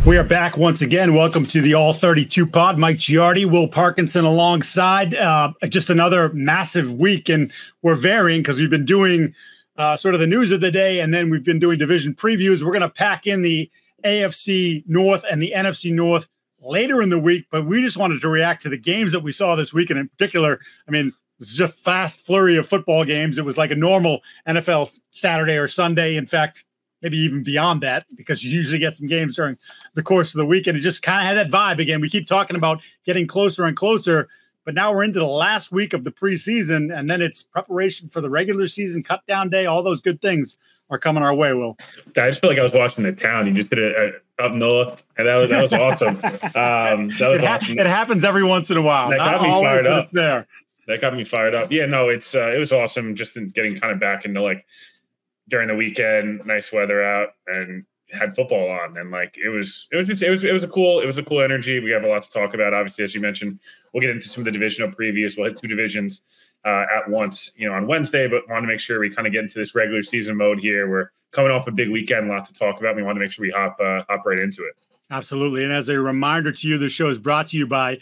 We are back once again. Welcome to the All 32 Pod. Mike Giardi, Will Parkinson alongside. Just another massive week, and we're varying because we've been doing sort of the news of the day, and then we've been doing division previews. We're going to pack in the AFC North and the NFC North later in the week, but we just wanted to react to the games that we saw this week, and in particular, I mean, it was just a fast flurry of football games. It was like a normal NFL Saturday or Sunday. In fact, maybe even beyond that, because you usually get some games during the course of the weekend. It just kind of had that vibe again. We keep talking about getting closer and closer, but now we're into the last week of the preseason, and then it's preparation for the regular season, cut down day. All those good things are coming our way, Will. I just feel like I was watching The Town. You just did it up north, and that was awesome. Awesome. It happens every once in a while. That got me fired up. It's there. That got me fired up. Yeah, no, it was awesome just in getting kind of back into like during the weekend, nice weather out, and had football on, and like it was a cool energy. We have a lot to talk about. Obviously, as you mentioned, we'll get into some of the divisional previews. We'll hit two divisions at once, on Wednesday, but want to make sure we kind of get into this regular season mode here. We're coming off a big weekend, a lot to talk about. We want to make sure we hop right into it. Absolutely. And as a reminder to you, the show is brought to you by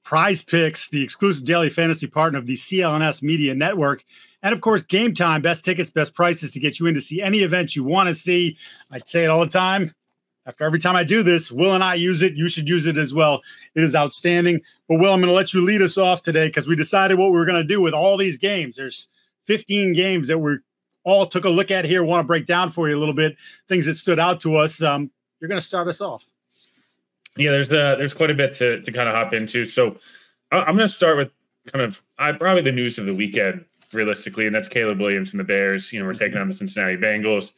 Prize Picks, the exclusive daily fantasy partner of the CLNS Media Network. And, of course, Game Time, best tickets, best prices to get you in to see any event you want to see. I say it all the time. After every time I do this, Will and I use it. You should use it as well. It is outstanding. But, Will, I'm going to let you lead us off today because we decided what we were going to do with all these games. There's 15 games that we all took a look at here. Want to break down for you a little bit, things that stood out to us. You're going to start us off. Yeah, there's quite a bit to kind of hop into. So I'm going to start with kind of probably the news of the weekend, realistically, and that's Caleb Williams and the Bears. We're taking on the Cincinnati Bengals.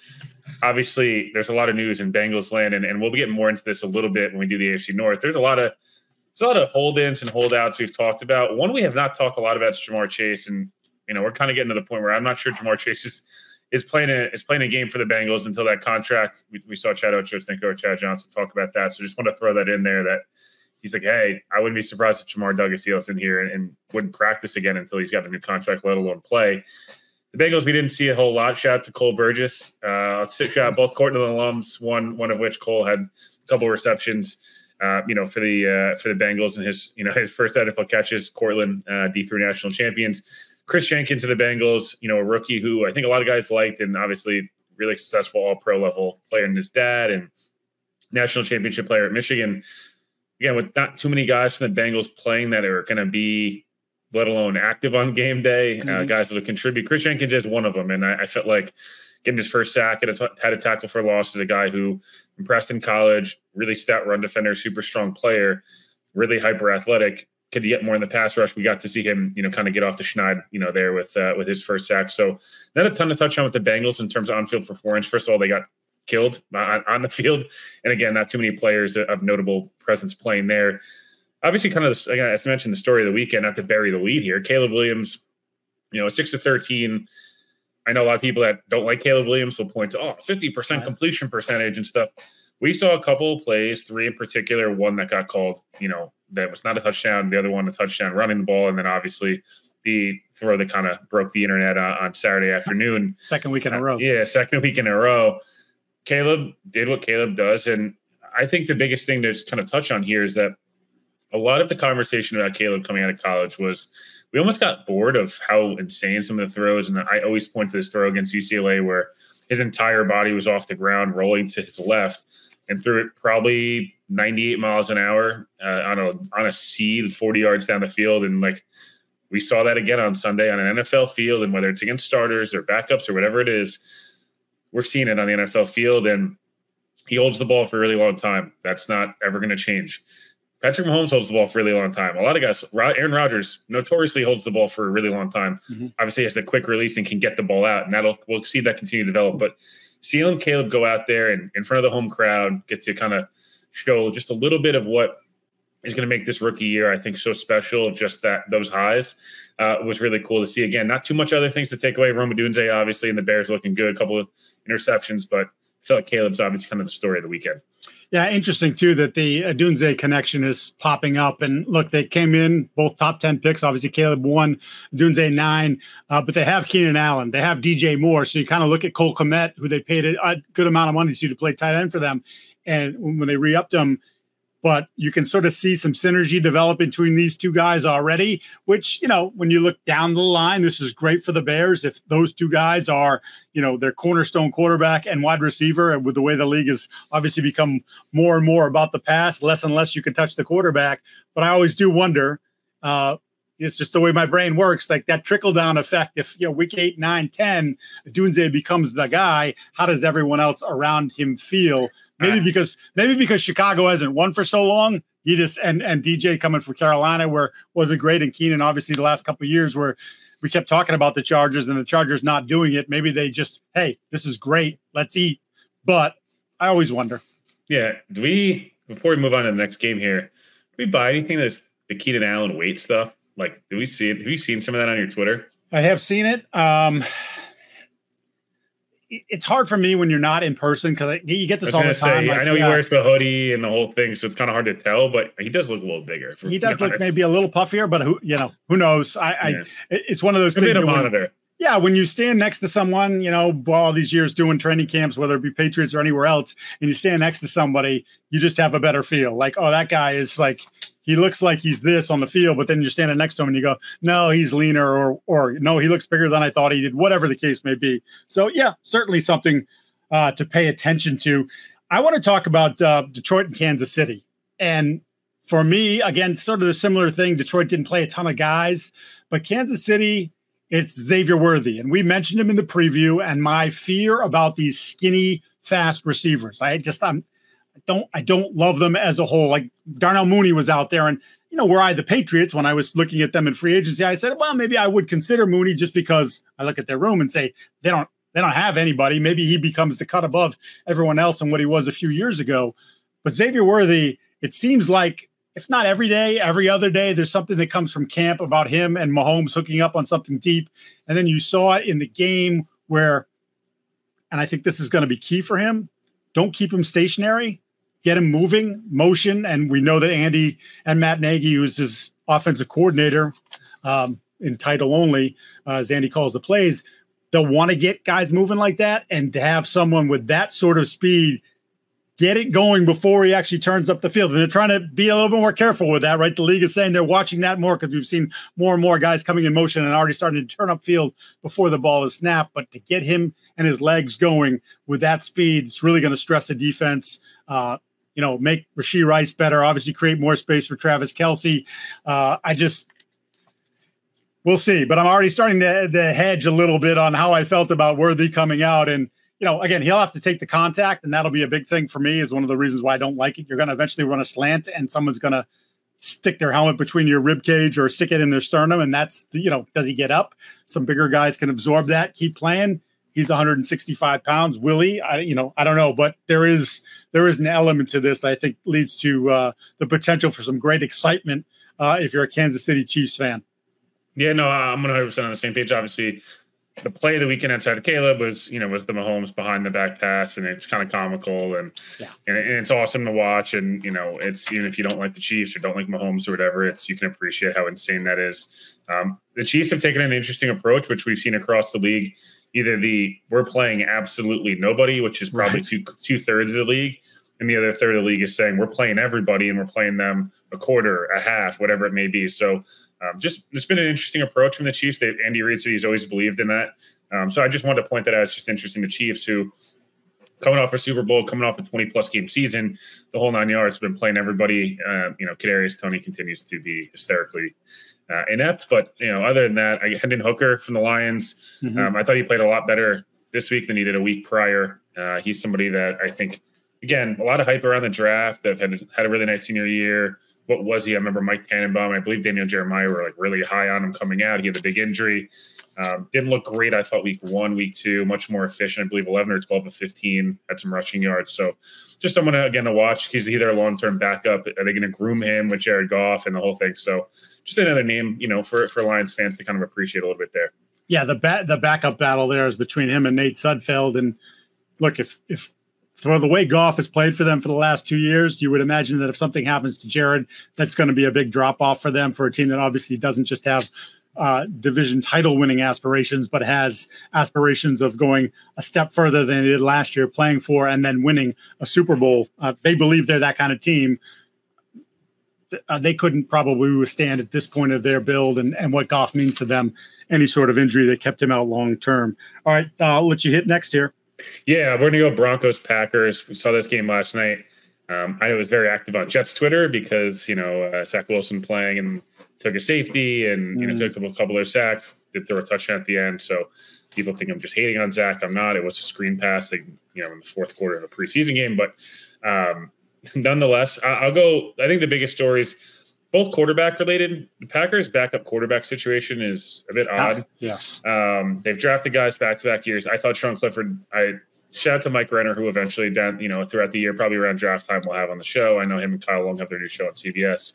Obviously, there's a lot of news in Bengals land, and we'll be getting more into this a little bit when we do the AFC North. There's a lot of hold-ins and holdouts we've talked about. One we have not talked a lot about is Ja'Marr Chase, and we're kind of getting to the point where I'm not sure Ja'Marr Chase is playing a game for the Bengals until that contract. We saw Chad Ochocinco or Chad Johnson talk about that, so just want to throw that in there that he's like, hey, I wouldn't be surprised if Ja'Marr dug his heels in here and wouldn't practice again until he's got a new contract, let alone play. The Bengals, we didn't see a whole lot. Shout out to Cole Burgess. Shout out both Cortland alums, one of which Cole had a couple of receptions, for the Bengals and his first NFL catches. Cortland, D3 national champions. Chris Jenkins of the Bengals, a rookie who I think a lot of guys liked, and obviously really successful all-pro level player in his dad and national championship player at Michigan. Again, with not too many guys from the Bengals playing that are going to be, let alone active on game day, guys that will contribute. Chris Jenkins is one of them, and I felt like getting his first sack, had a tackle for loss as a guy who impressed in college, really stout run defender, super strong player, really hyper athletic. Could get more in the pass rush. We got to see him, kind of get off the schneid, there with his first sack. So not a ton to touch on with the Bengals in terms of on-field performance. First of all, they got killed on the field. And again, not too many players of notable presence playing there. Obviously, kind of, as I mentioned, the story of the weekend, not to bury the lead here. Caleb Williams, 6-13. I know a lot of people that don't like Caleb Williams will point to, 50% completion percentage and stuff. We saw a couple of plays, three in particular, one that got called, that was not a touchdown, the other one a touchdown running the ball, and then obviously the throw that kind of broke the internet on Saturday afternoon. Second week in a row. Second week in a row. Caleb did what Caleb does, and I think the biggest thing to just kind of touch on here is that a lot of the conversation about Caleb coming out of college was we almost got bored of how insane some of the throws, and I always point to this throw against UCLA where his entire body was off the ground, rolling to his left, and threw it probably 98 miles an hour on a seed 40 yards down the field. And like we saw that again on Sunday on an NFL field, and whether it's against starters or backups or whatever it is, we're seeing it on the NFL field, and he holds the ball for a really long time. That's not ever going to change. Patrick Mahomes holds the ball for a really long time. A lot of guys, Aaron Rodgers notoriously holds the ball for a really long time. Obviously, he has the quick release and can get the ball out, and we'll see that continue to develop. But seeing Caleb go out there and in front of the home crowd, get to kind of show just a little bit of what is going to make this rookie year, I think, so special. Just those highs was really cool to see. Again, not too much other things to take away. Rome Odunze, obviously, and the Bears looking good, a couple of interceptions, but I feel like Caleb's obviously kind of the story of the weekend. Yeah, interesting, too, that the Odunze connection is popping up. And look, they came in both top 10 picks. Obviously, Caleb 1, Odunze 9. But they have Keenan Allen. They have DJ Moore. So you kind of look at Cole Kmet, who they paid a good amount of money to play tight end for them. and when they re-upped him. But you can sort of see some synergy develop between these two guys already, which, when you look down the line, this is great for the Bears. If those two guys are, their cornerstone quarterback and wide receiver, and with the way the league has obviously become more and more about the pass, less and less you can touch the quarterback. But I always do wonder, it's just the way my brain works, like that trickle-down effect. If, week 8, 9, 10, Dunze becomes the guy, how does everyone else around him feel? Maybe because Chicago hasn't won for so long, and DJ coming from Carolina, where wasn't great, and Keenan obviously the last couple of years where we kept talking about the Chargers and the Chargers not doing it. Maybe they just, hey, this is great, let's eat. But I always wonder. Yeah, before we move on to the next game here, do we buy anything that's the Keenan Allen weight stuff? Like, do we see it? Have you seen some of that on your Twitter? I have seen it. It's hard for me when you're not in person because you get this all the time. I know he wears the hoodie and the whole thing, so it's kind of hard to tell. But he does look a little bigger. He does look maybe a little puffier, but who knows? It's one of those things. To monitor. Yeah, when you stand next to someone, all these years doing training camps, whether it be Patriots or anywhere else, and you stand next to somebody, you just have a better feel. Like, oh, that guy is like, he looks like he's this on the field, but then you're standing next to him and you go, no, he's leaner, or no, he looks bigger than I thought he did, whatever the case may be. So, yeah, certainly something to pay attention to. I want to talk about Detroit and Kansas City. And for me, again, sort of the similar thing. Detroit didn't play a ton of guys, but Kansas City, it's Xavier Worthy. And we mentioned him in the preview, and my fear about these skinny, fast receivers. I don't love them as a whole. Like Darnell Mooney was out there, and were I the Patriots when I was looking at them in free agency, I said, well, maybe I would consider Mooney just because I look at their room and say they don't have anybody. Maybe he becomes the cut above everyone else and what he was a few years ago. But Xavier Worthy, it seems like if not every day, every other day, there's something that comes from camp about him and Mahomes hooking up on something deep. And then you saw it in the game where, and I think this is going to be key for him, don't keep him stationary. Get him moving, motion, and we know that Andy and Matt Nagy, who's his offensive coordinator in title only, as Andy calls the plays, they'll want to get guys moving like that, and to have someone with that sort of speed get it going before he actually turns up the field. And they're trying to be a little bit more careful with that, right? The league is saying they're watching that more because we've seen more and more guys coming in motion and already starting to turn up field before the ball is snapped. But to get him and his legs going with that speed, it's really going to stress the defense. Make Rashee Rice better, obviously create more space for Travis Kelce. We'll see. But I'm already starting to hedge a little bit on how I felt about Worthy coming out. And, again, he'll have to take the contact, and that'll be a big thing for me, is one of the reasons why I don't like it. You're going to eventually run a slant, and someone's going to stick their helmet between your rib cage or stick it in their sternum, and that's, does he get up? Some bigger guys can absorb that, keep playing. He's 165 pounds. Will he? I don't know, but there is an element to this I think leads to the potential for some great excitement if you're a Kansas City Chiefs fan. Yeah, no, I'm 100% on the same page. Obviously, the play of the weekend outside of Caleb was the Mahomes behind the back pass, and it's kind of comical and it's awesome to watch. And it's, even if you don't like the Chiefs or don't like Mahomes or whatever, you can appreciate how insane that is. The Chiefs have taken an interesting approach, which we've seen across the league. Either we're playing absolutely nobody, which is probably two-thirds of the league, and the other third of the league is saying we're playing everybody and we're playing them a quarter, a half, whatever it may be. So it's been an interesting approach from the Chiefs. Andy Reid said he's always believed in that. So I just wanted to point that out. It's just interesting. The Chiefs, who coming off a Super Bowl, coming off a 20-plus game season, the whole 9 yards, have been playing everybody. Kadarius Toney continues to be hysterically inept. But, other than that, Hendon Hooker from the Lions, I thought he played a lot better this week than he did a week prior. He's somebody that I think, again, a lot of hype around the draft. They've had a really nice senior year. What was he? I remember Mike Tannenbaum and I believe Daniel Jeremiah were really high on him coming out. He had a big injury. Didn't look great, I thought, week 1, week 2, much more efficient. I believe 11 or 12 of 15, had some rushing yards. So just someone, again, to watch. He's either a long-term backup. Are they going to groom him with Jared Goff and the whole thing? So just another name, for Lions fans to kind of appreciate a little bit there. Yeah, the backup battle there is between him and Nate Sudfeld. And look, if for the way Goff has played for them for the last 2 years, you would imagine that if something happens to Jared, that's going to be a big drop-off for them, for a team that obviously doesn't just have division title winning aspirations, but has aspirations of going a step further than they did last year, playing for and then winning a Super Bowl. They believe they're that kind of team. They couldn't probably withstand at this point of their build and what Goff means to them, any sort of injury that kept him out long term. All right, I'll let you hit next here. Yeah, we're going to go Broncos Packers. We saw this game last night. I was very active on Jets Twitter because, Zach Wilson playing and took a safety and, took a couple of sacks, did throw a touchdown at the end. So people think I'm just hating on Zach. I'm not. It was a screen pass, in the fourth quarter of a preseason game. But nonetheless, I'll go. I think the biggest stories, both quarterback related. The Packers' backup quarterback situation is a bit odd. Yes. They've drafted guys back-to-back years. I thought Sean Clifford, shout out to Mike Renner, who eventually, throughout the year, probably around draft time, we'll have on the show. I know him and Kyle Long have their new show on CBS.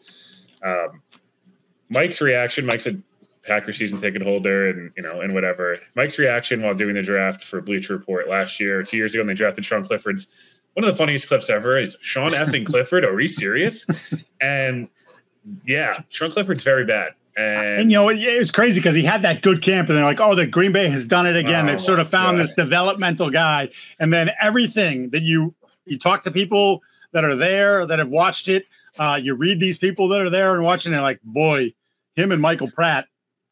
Mike's reaction, Mike's a Packer season ticket holder and whatever. Mike's reaction while doing the draft for Bleacher Report last year, 2 years ago, when they drafted Sean Clifford's one of the funniest clips ever. Is Sean effing Clifford? Are we serious? And yeah, Sean Clifford's very bad. And it was crazy because he had that good camp, and they're like, "Oh, the Green Bay has done it again." They've sort of found this developmental guy, and then everything that you talk to people that are there that have watched it, you read these people that are there and watching it, like, boy, him and Michael Pratt,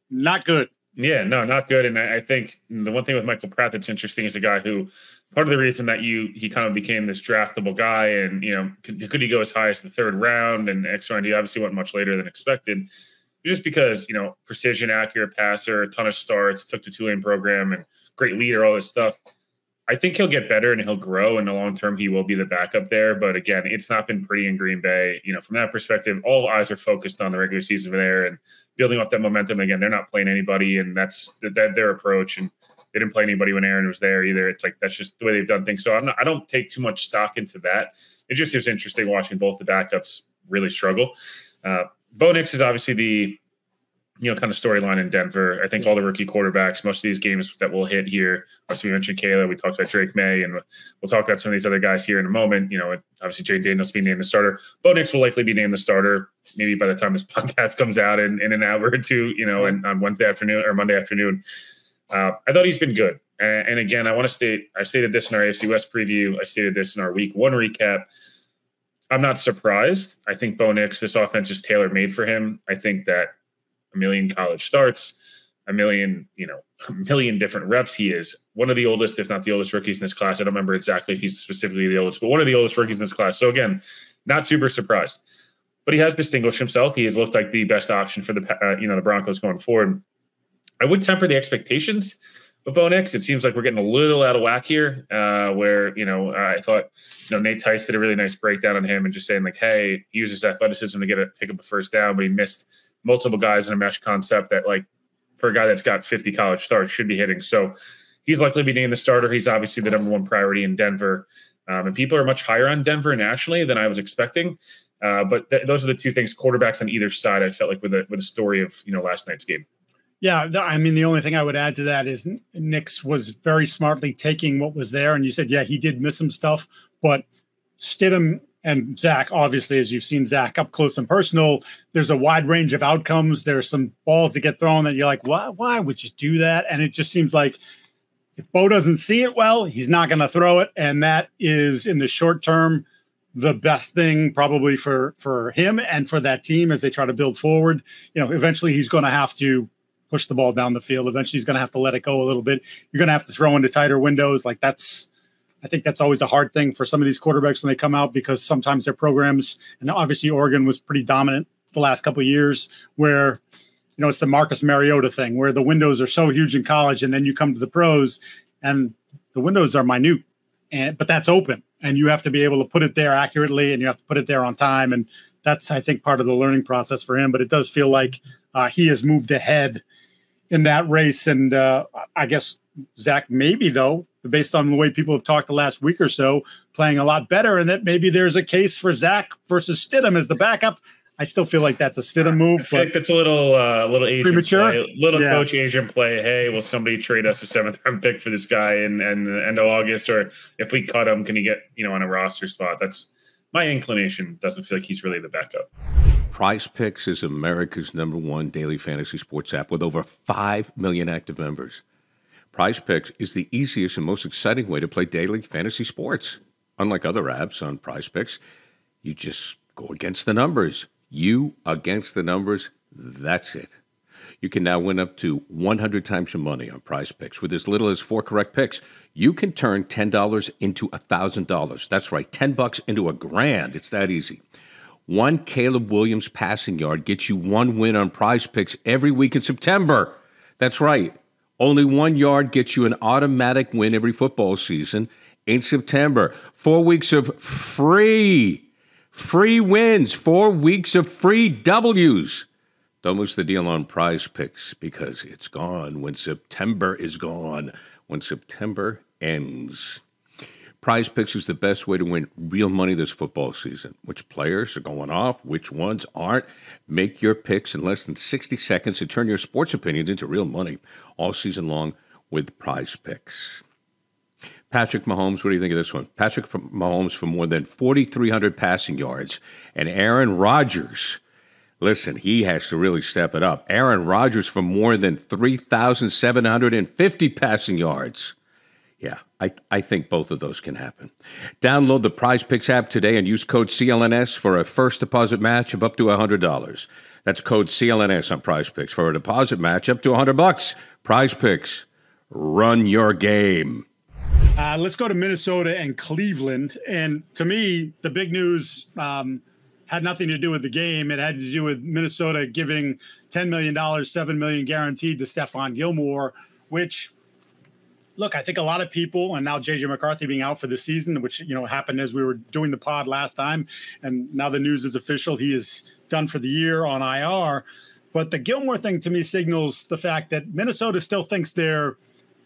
not good. Yeah, no, not good. And I think the one thing with Michael Pratt that's interesting is a guy who, part of the reason that he kind of became this draftable guy, and could he go as high as the third round, and X, Y, and D obviously went much later than expected. Just because, precision, accurate passer, a ton of starts, took the Tulane program and great leader, all this stuff. I think he'll get better and he'll grow. In the long term, he will be the backup there. But again, it's not been pretty in Green Bay. From that perspective, all eyes are focused on the regular season there and building off that momentum. Again, they're not playing anybody, and that's their approach. And they didn't play anybody when Aaron was there either. It's like, that's just the way they've done things. So I don't take too much stock into that. It just is interesting watching both the backups really struggle. Bo Nix is obviously the kind of storyline in Denver. I think all the rookie quarterbacks, most of these games that we'll hit here, obviously we mentioned Kayla, we talked about Drake May, and we'll talk about some of these other guys here in a moment. Obviously Jane Daniels being named the starter. Bo Nix will likely be named the starter maybe by the time this podcast comes out in an hour or two, and on Wednesday afternoon or Monday afternoon. I thought he's been good. And again, I stated this in our AFC West preview. I stated this in our week one recap. I'm not surprised. I think Bo Nix, this offense is tailor-made for him. I think that a million college starts, a million different reps. He is one of the oldest, if not the oldest rookies in this class. I don't remember exactly if he's specifically the oldest, but one of the oldest rookies in this class. So again, not super surprised, but he has distinguished himself. He has looked like the best option for the Broncos going forward. I would temper the expectations with Bo Nix. It seems like we're getting a little out of whack here, where, I thought, Nate Tice did a really nice breakdown on him and just saying, like, hey, he uses athleticism to pick up a first down, but he missed multiple guys in a mesh concept that, like, for a guy that's got 50 college starts, should be hitting. So he's likely to be named the starter. He's obviously the number one priority in Denver. And people are much higher on Denver nationally than I was expecting. But those are the two things, quarterbacks on either side, I felt like with a story of, last night's game. Yeah, I mean, the only thing I would add to that is Nix was very smartly taking what was there. And you said, yeah, he did miss some stuff, but Stidham and Zach, obviously, as you've seen Zach up close and personal, there's a wide range of outcomes. There's some balls that get thrown that you're like, why would you do that? And it just seems like if Bo doesn't see it well, he's not going to throw it. And that is, in the short term, the best thing probably for him and for that team as they try to build forward. Eventually he's going to have to push the ball down the field. Eventually he's going to have to let it go a little bit. You're going to have to throw into tighter windows. Like, I think that's always a hard thing for some of these quarterbacks when they come out, because sometimes their programs, and obviously Oregon was pretty dominant the last couple of years, where, it's the Marcus Mariota thing, where the windows are so huge in college, and then you come to the pros and the windows are minute, but that's open, and you have to be able to put it there accurately, and you have to put it there on time. And that's, I think, part of the learning process for him. But it does feel like he has moved ahead in that race. And I guess Zach, maybe though, based on the way people have talked the last week or so, playing a lot better, and that maybe there's a case for Zach versus Stidham as the backup. I still feel like that's a Stidham move. I feel like that's a little agent premature, play, coach agent play. Hey, will somebody trade us a 7th round pick for this guy in the end of August? Or if we cut him, can he get on a roster spot? That's my inclination. Doesn't feel like he's really the backup. Prize Picks is America's #1 daily fantasy sports app with over 5 million active members. Prize Picks is the easiest and most exciting way to play daily fantasy sports. Unlike other apps on Prize Picks, you just go against the numbers. You against the numbers, that's it. You can now win up to 100 times your money on Prize Picks. With as little as 4 correct picks, you can turn $10 into $1,000. That's right, $10 into $1,000. It's that easy. One Caleb Williams passing yard gets you 1 win on Prize Picks every week in September. That's right. Only 1 yard gets you an automatic win every football season in September. 4 weeks of free wins, 4 weeks of free W's. Don't lose the deal on Prize Picks because it's gone when September is gone, when September ends. Prize Picks is the best way to win real money this football season. Which players are going off, which ones aren't. Make your picks in less than 60 seconds and turn your sports opinions into real money all season long with Prize Picks. Patrick Mahomes, what do you think of this one? Patrick Mahomes for more than 4,300 passing yards. And Aaron Rodgers, listen, he has to really step it up. Aaron Rodgers for more than 3,750 passing yards. Yeah, I think both of those can happen. Download the Prize Picks app today and use code CLNS for a first deposit match of up to $100. That's code CLNS on Prize Picks for a deposit match up to $100. Prize Picks, run your game. Let's go to Minnesota and Cleveland. And to me, the big news had nothing to do with the game. It had to do with Minnesota giving $10 million, $7 million guaranteed to Stephon Gilmore, which, look, I think a lot of people, and now J.J. McCarthy being out for the season, which, happened as we were doing the pod last time, and now the news is official. He is done for the year on IR. But the Gilmore thing to me signals the fact that Minnesota still thinks they're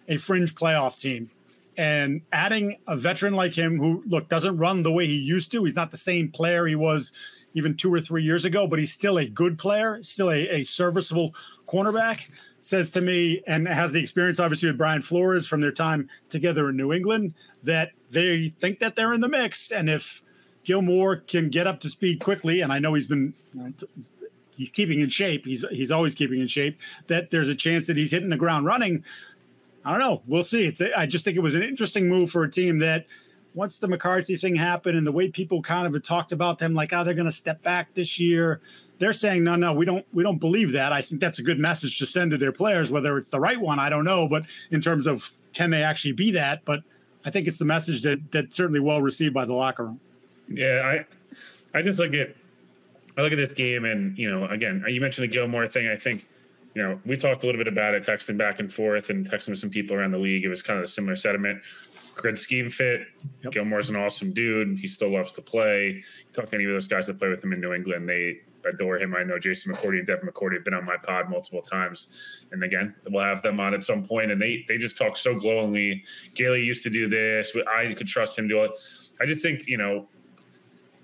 a fringe playoff team. And adding a veteran like him who, look, doesn't run the way he used to. He's not the same player he was even 2 or 3 years ago, but he's still a good player, still a serviceable cornerback. Says to me, and has the experience obviously with Brian Flores from their time together in New England, that they think that they're in the mix. And if Gilmore can get up to speed quickly, and I know he's been he's keeping in shape, he's always keeping in shape, that there's a chance that he's hitting the ground running. I don't know. We'll see. I just think it was an interesting move for a team that once the McCarthy thing happened and the way people kind of had talked about them, like, they're going to step back this year. They're saying, no, we don't believe that. I think that's a good message to send to their players. Whether it's the right one, I don't know. But in terms of can they actually be that? But I think it's the message that's certainly well received by the locker room. Yeah, I just look at this game and, again, you mentioned the Gilmore thing. I think, we talked a little bit about it, texting back and forth and texting with some people around the league. It was kind of a similar sentiment. Good scheme fit. Yep. Gilmore's an awesome dude. He still loves to play. You talk to any of those guys that play with him in New England, they adore him. I know Jason McCourty and Devin McCourty have been on my pod multiple times. And again, we'll have them on at some point. And they just talk so glowingly. Gailey used to do this. I could trust him to do it. I just think,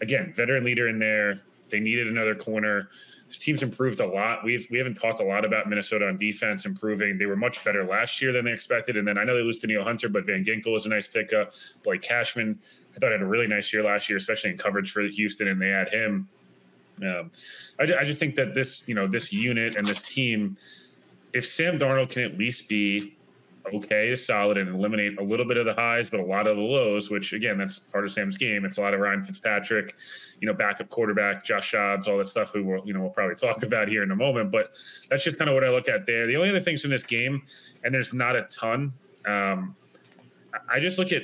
again, veteran leader in there. They needed another corner. This team's improved a lot. We haven't talked a lot about Minnesota on defense improving. They were much better last year than they expected. And then I know they lose to Danielle Hunter, but Van Ginkel was a nice pickup. Blake Cashman, I thought had a really nice year last year, especially in coverage for Houston, and they had him. I just think that this unit and this team, if Sam Darnold can at least be okay, solid, and eliminate a little bit of the highs, but a lot of the lows, which again, that's part of Sam's game. It's a lot of Ryan Fitzpatrick, backup quarterback, Josh Dobbs, all that stuff we'll probably talk about here in a moment. But that's just kind of what I look at there. The only other things in this game, and there's not a ton, I just look at,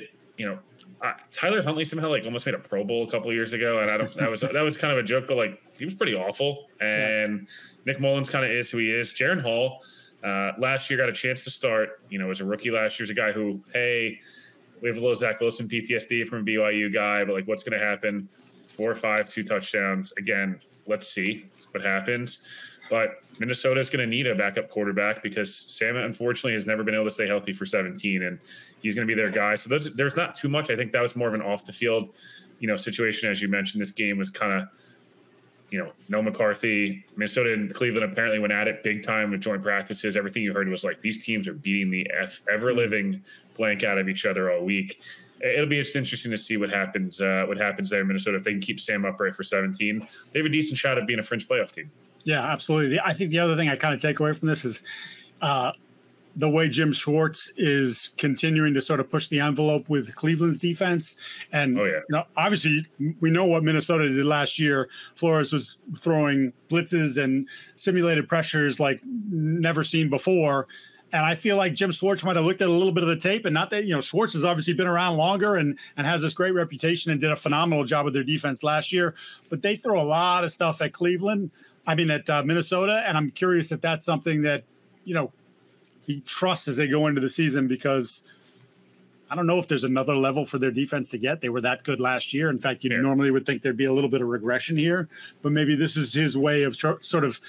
Tyler Huntley somehow almost made a Pro Bowl a couple of years ago, and that was kind of a joke, but he was pretty awful. And Nick Mullins kind of is who he is. Jaron Hall, last year got a chance to start. As a rookie last year, was a guy who, hey, we have a little Zach Wilson PTSD from a BYU guy, but what's going to happen? 4 or 5, 2 touchdowns. Again, let's see what happens. But Minnesota is going to need a backup quarterback because Sam, unfortunately, has never been able to stay healthy for 17, and he's going to be their guy. So there's not too much. I think that was more of an off the field, situation. As you mentioned, this game was kind of, no McCarthy. Minnesota and Cleveland apparently went at it big time with joint practices. Everything you heard was these teams are beating the ever living blank out of each other all week. it'll be just interesting to see what happens there in Minnesota. If they can keep Sam upright for 17, they have a decent shot at being a fringe playoff team. Yeah, absolutely. I think the other thing I kind of take away from this is the way Jim Schwartz is continuing to sort of push the envelope with Cleveland's defense. And obviously we know what Minnesota did last year. Flores was throwing blitzes and simulated pressures like never seen before. And I feel like Jim Schwartz might have looked at a little bit of the tape, and not that, Schwartz has obviously been around longer and has this great reputation and did a phenomenal job with their defense last year. But they throw a lot of stuff at Minnesota. And I'm curious if that's something that, he trusts as they go into the season, because I don't know if there's another level for their defense to get. They were that good last year. In fact, you normally would think there'd be a little bit of regression here, but maybe this is his way of sort of,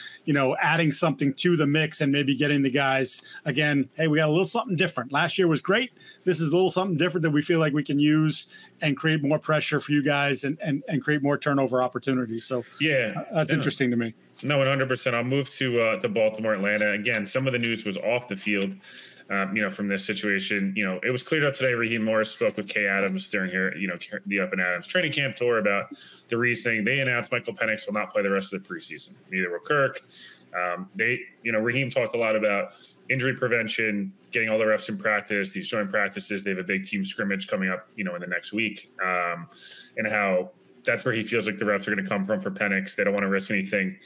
adding something to the mix and maybe getting the guys again. Hey, we got a little something different. Last year was great. This is a little something different that we feel like we can use and create more pressure for you guys and create more turnover opportunities. So that's interesting to me. No, 100%. I'll move to Baltimore, Atlanta. Again, some of the news was off the field, from this situation. It was cleared up today. Raheem Morris spoke with Kay Adams during the Up and Adams training camp tour about the reasoning. They announced Michael Penix will not play the rest of the preseason. Neither will Kirk. Raheem talked a lot about injury prevention, getting all the reps in practice, these joint practices. They have a big team scrimmage coming up, in the next week, and how that's where he feels like the reps are going to come from for Penix. They don't want to risk anything.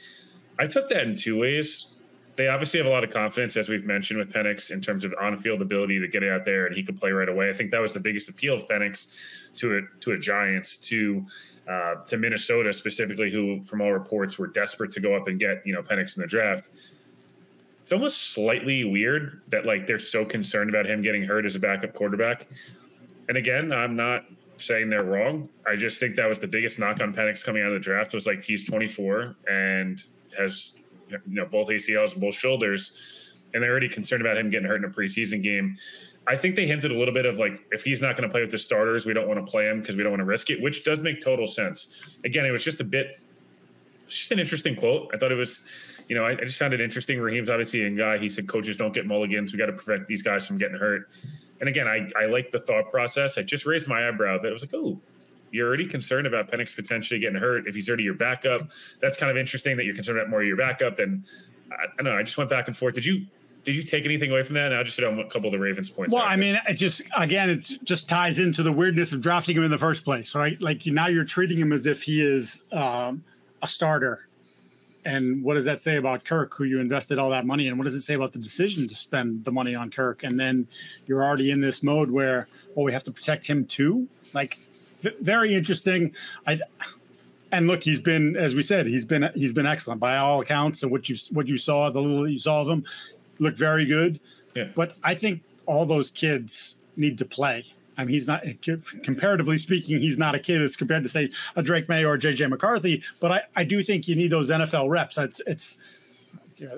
I took that in two ways. They obviously have a lot of confidence, as we've mentioned, with Penix in terms of on-field ability to get out there and he could play right away. I think that was the biggest appeal of Penix to a Giants, to Minnesota specifically, who, from all reports, were desperate to go up and get Penix in the draft. It's almost slightly weird that they're so concerned about him getting hurt as a backup quarterback. And again, I'm not saying they're wrong. I just think that was the biggest knock on Penix coming out of the draft, was he's 24 and has both ACLs and both shoulders, and they're already concerned about him getting hurt in a preseason game. I think they hinted a little bit of if he's not going to play with the starters, we don't want to play him because we don't want to risk it, which does make total sense. Again, it was just an interesting quote. I thought it was, I just found it interesting. Raheem's obviously a young guy. He said, coaches don't get mulligans. We got to prevent these guys from getting hurt. And again, I like the thought process. I just raised my eyebrow, but it was oh, you're already concerned about Penix potentially getting hurt if he's already your backup. That's kind of interesting that you're concerned about more of your backup than I don't know. I just went back and forth. Did you take anything away from that? And I'll just hit on a couple of the Ravens points. Well, it just ties into the weirdness of drafting him in the first place, right? Now you're treating him as if he is a starter. And what does that say about Kirk, who you invested all that money in? What does it say about the decision to spend the money on Kirk? And then you're already in this mode where, we have to protect him too. Very interesting. And look, he's been, as we said, he's been excellent by all accounts. So what you saw, the little that you saw of him, looked very good. Yeah. But I think all those kids need to play. He's not, comparatively speaking, he's not a kid as compared to, say, a Drake May or a JJ McCarthy. But I do think you need those NFL reps.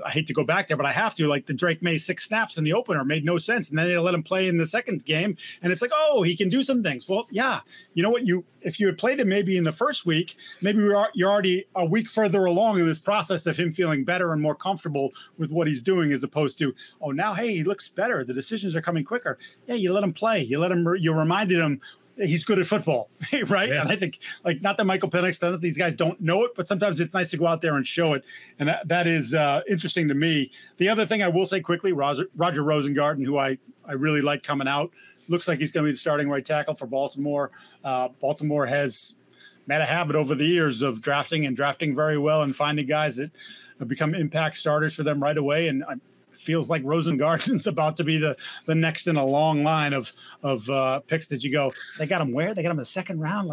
I hate to go back there, but I have to. The Drake May 6 snaps in the opener made no sense, and then they let him play in the second game, and it's he can do some things. Well, yeah, you know what? If you had played him maybe in the first week, maybe you're already a week further along in this process of him feeling better and more comfortable with what he's doing, as opposed to now, hey, he looks better. The decisions are coming quicker. Yeah, you let him play. You reminded him he's good at football, right? Yeah. And I think, not that Michael Penix, not that these guys don't know it, but sometimes it's nice to go out there and show it. And that is interesting to me. The other thing I will say quickly, Roger Rosengarten, who I really like coming out, looks like he's going to be the starting right tackle for Baltimore. Baltimore has made a habit over the years of drafting very well and finding guys that have become impact starters for them right away. And feels like Rosengarten's about to be the next in a long line of picks that you go, they got him where? They got him in the second round?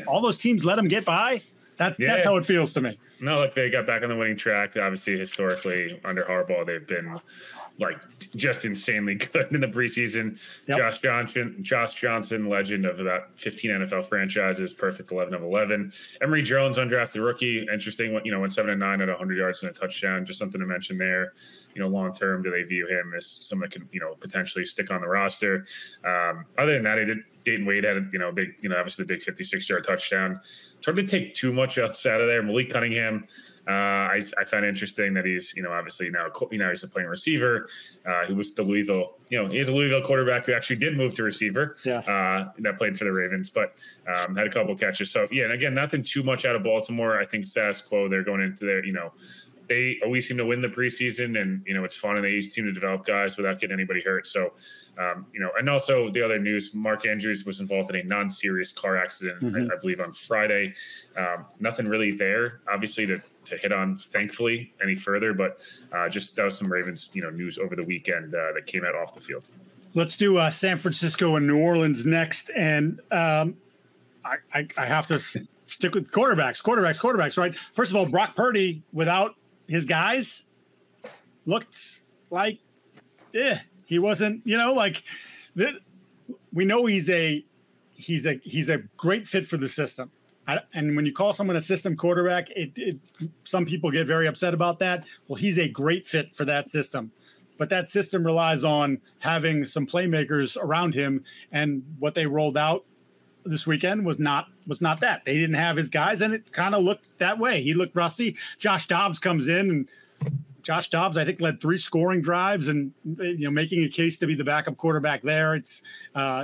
All those teams let him get by? That's how it feels to me. No, they got back on the winning track. Obviously, historically, under Harbaugh, they've been just insanely good in the preseason. Yep. Josh Johnson, legend of about 15 NFL franchises, perfect 11 of 11. Emory Jones, undrafted rookie, interesting. Went 7-9 at 100 yards and a touchdown. Just something to mention there. Long term, do they view him as someone that can potentially stick on the roster? Other than that, Dayton Wade had obviously the big 56-yard touchdown. It's hard to take too much else out of there. Malik Cunningham Cam. I found it interesting that he's, obviously now he's a playing receiver. He was the Louisville, he's a Louisville quarterback who actually did move to receiver. Yes. That played for the Ravens, but had a couple catches. So yeah, and again, nothing too much out of Baltimore. I think status quo. They're going into their, they always seem to win the preseason, and it's fun, and they seem to develop guys without getting anybody hurt. So, and also the other news: Mark Andrews was involved in a non-serious car accident, I believe, on Friday. Nothing really there, obviously, to hit on, thankfully, any further. But just that was some Ravens, news over the weekend that came out off the field. Let's do San Francisco and New Orleans next, and I have to stick with quarterbacks. Right. First of all, Brock Purdy without his guys looked like he wasn't, we know he's a great fit for the system. And when you call someone a system quarterback, some people get very upset about that. Well, he's a great fit for that system. But that system relies on having some playmakers around him, and what they rolled out this weekend was not that. They didn't have his guys, and it kind of looked that way. He looked rusty. Josh Dobbs comes in, and Josh Dobbs, I think, led 3 scoring drives, and making a case to be the backup quarterback there. It's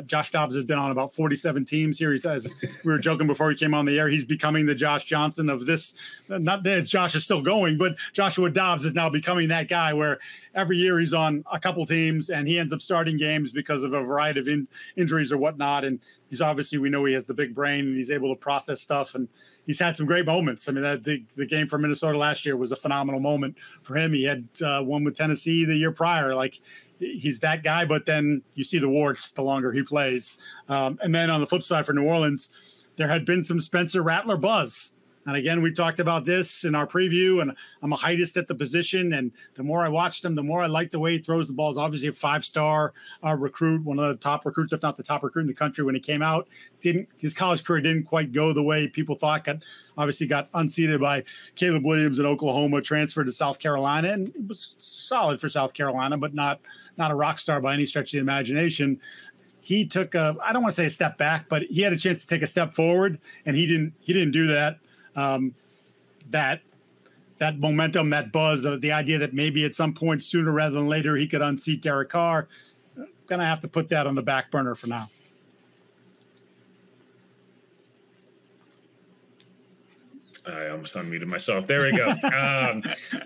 Josh Dobbs has been on about 47 teams here. He says, we were joking before he came on the air, he's becoming the Josh Johnson of this. Not that Josh is still going, but Joshua Dobbs is now becoming that guy where every year he's on a couple teams and he ends up starting games because of a variety of injuries or whatnot. And he's obviously, we know he has the big brain and he's able to process stuff, and he's had some great moments. I mean, the game for Minnesota last year was a phenomenal moment for him. He had one with Tennessee the year prior. Like, he's that guy, but then you see the warts the longer he plays. And then on the flip side for New Orleans, there had been some Spencer Rattler buzz. And again, we talked about this in our preview, and I'm a heightist at the position. And the more I watched him, the more I like the way he throws the ball. He's obviously a 5-star recruit, one of the top recruits, if not the top recruit in the country when he came out. His college career didn't quite go the way people thought. Obviously got unseated by Caleb Williams in Oklahoma, transferred to South Carolina, and it was solid for South Carolina, but not a rock star by any stretch of the imagination. He took I don't want to say a step back, but he had a chance to take a step forward, and he didn't do that. That momentum, that buzz, the idea that maybe at some point sooner rather than later he could unseat Derek Carr, gonna have to put that on the back burner for now. I almost unmuted myself. There we go.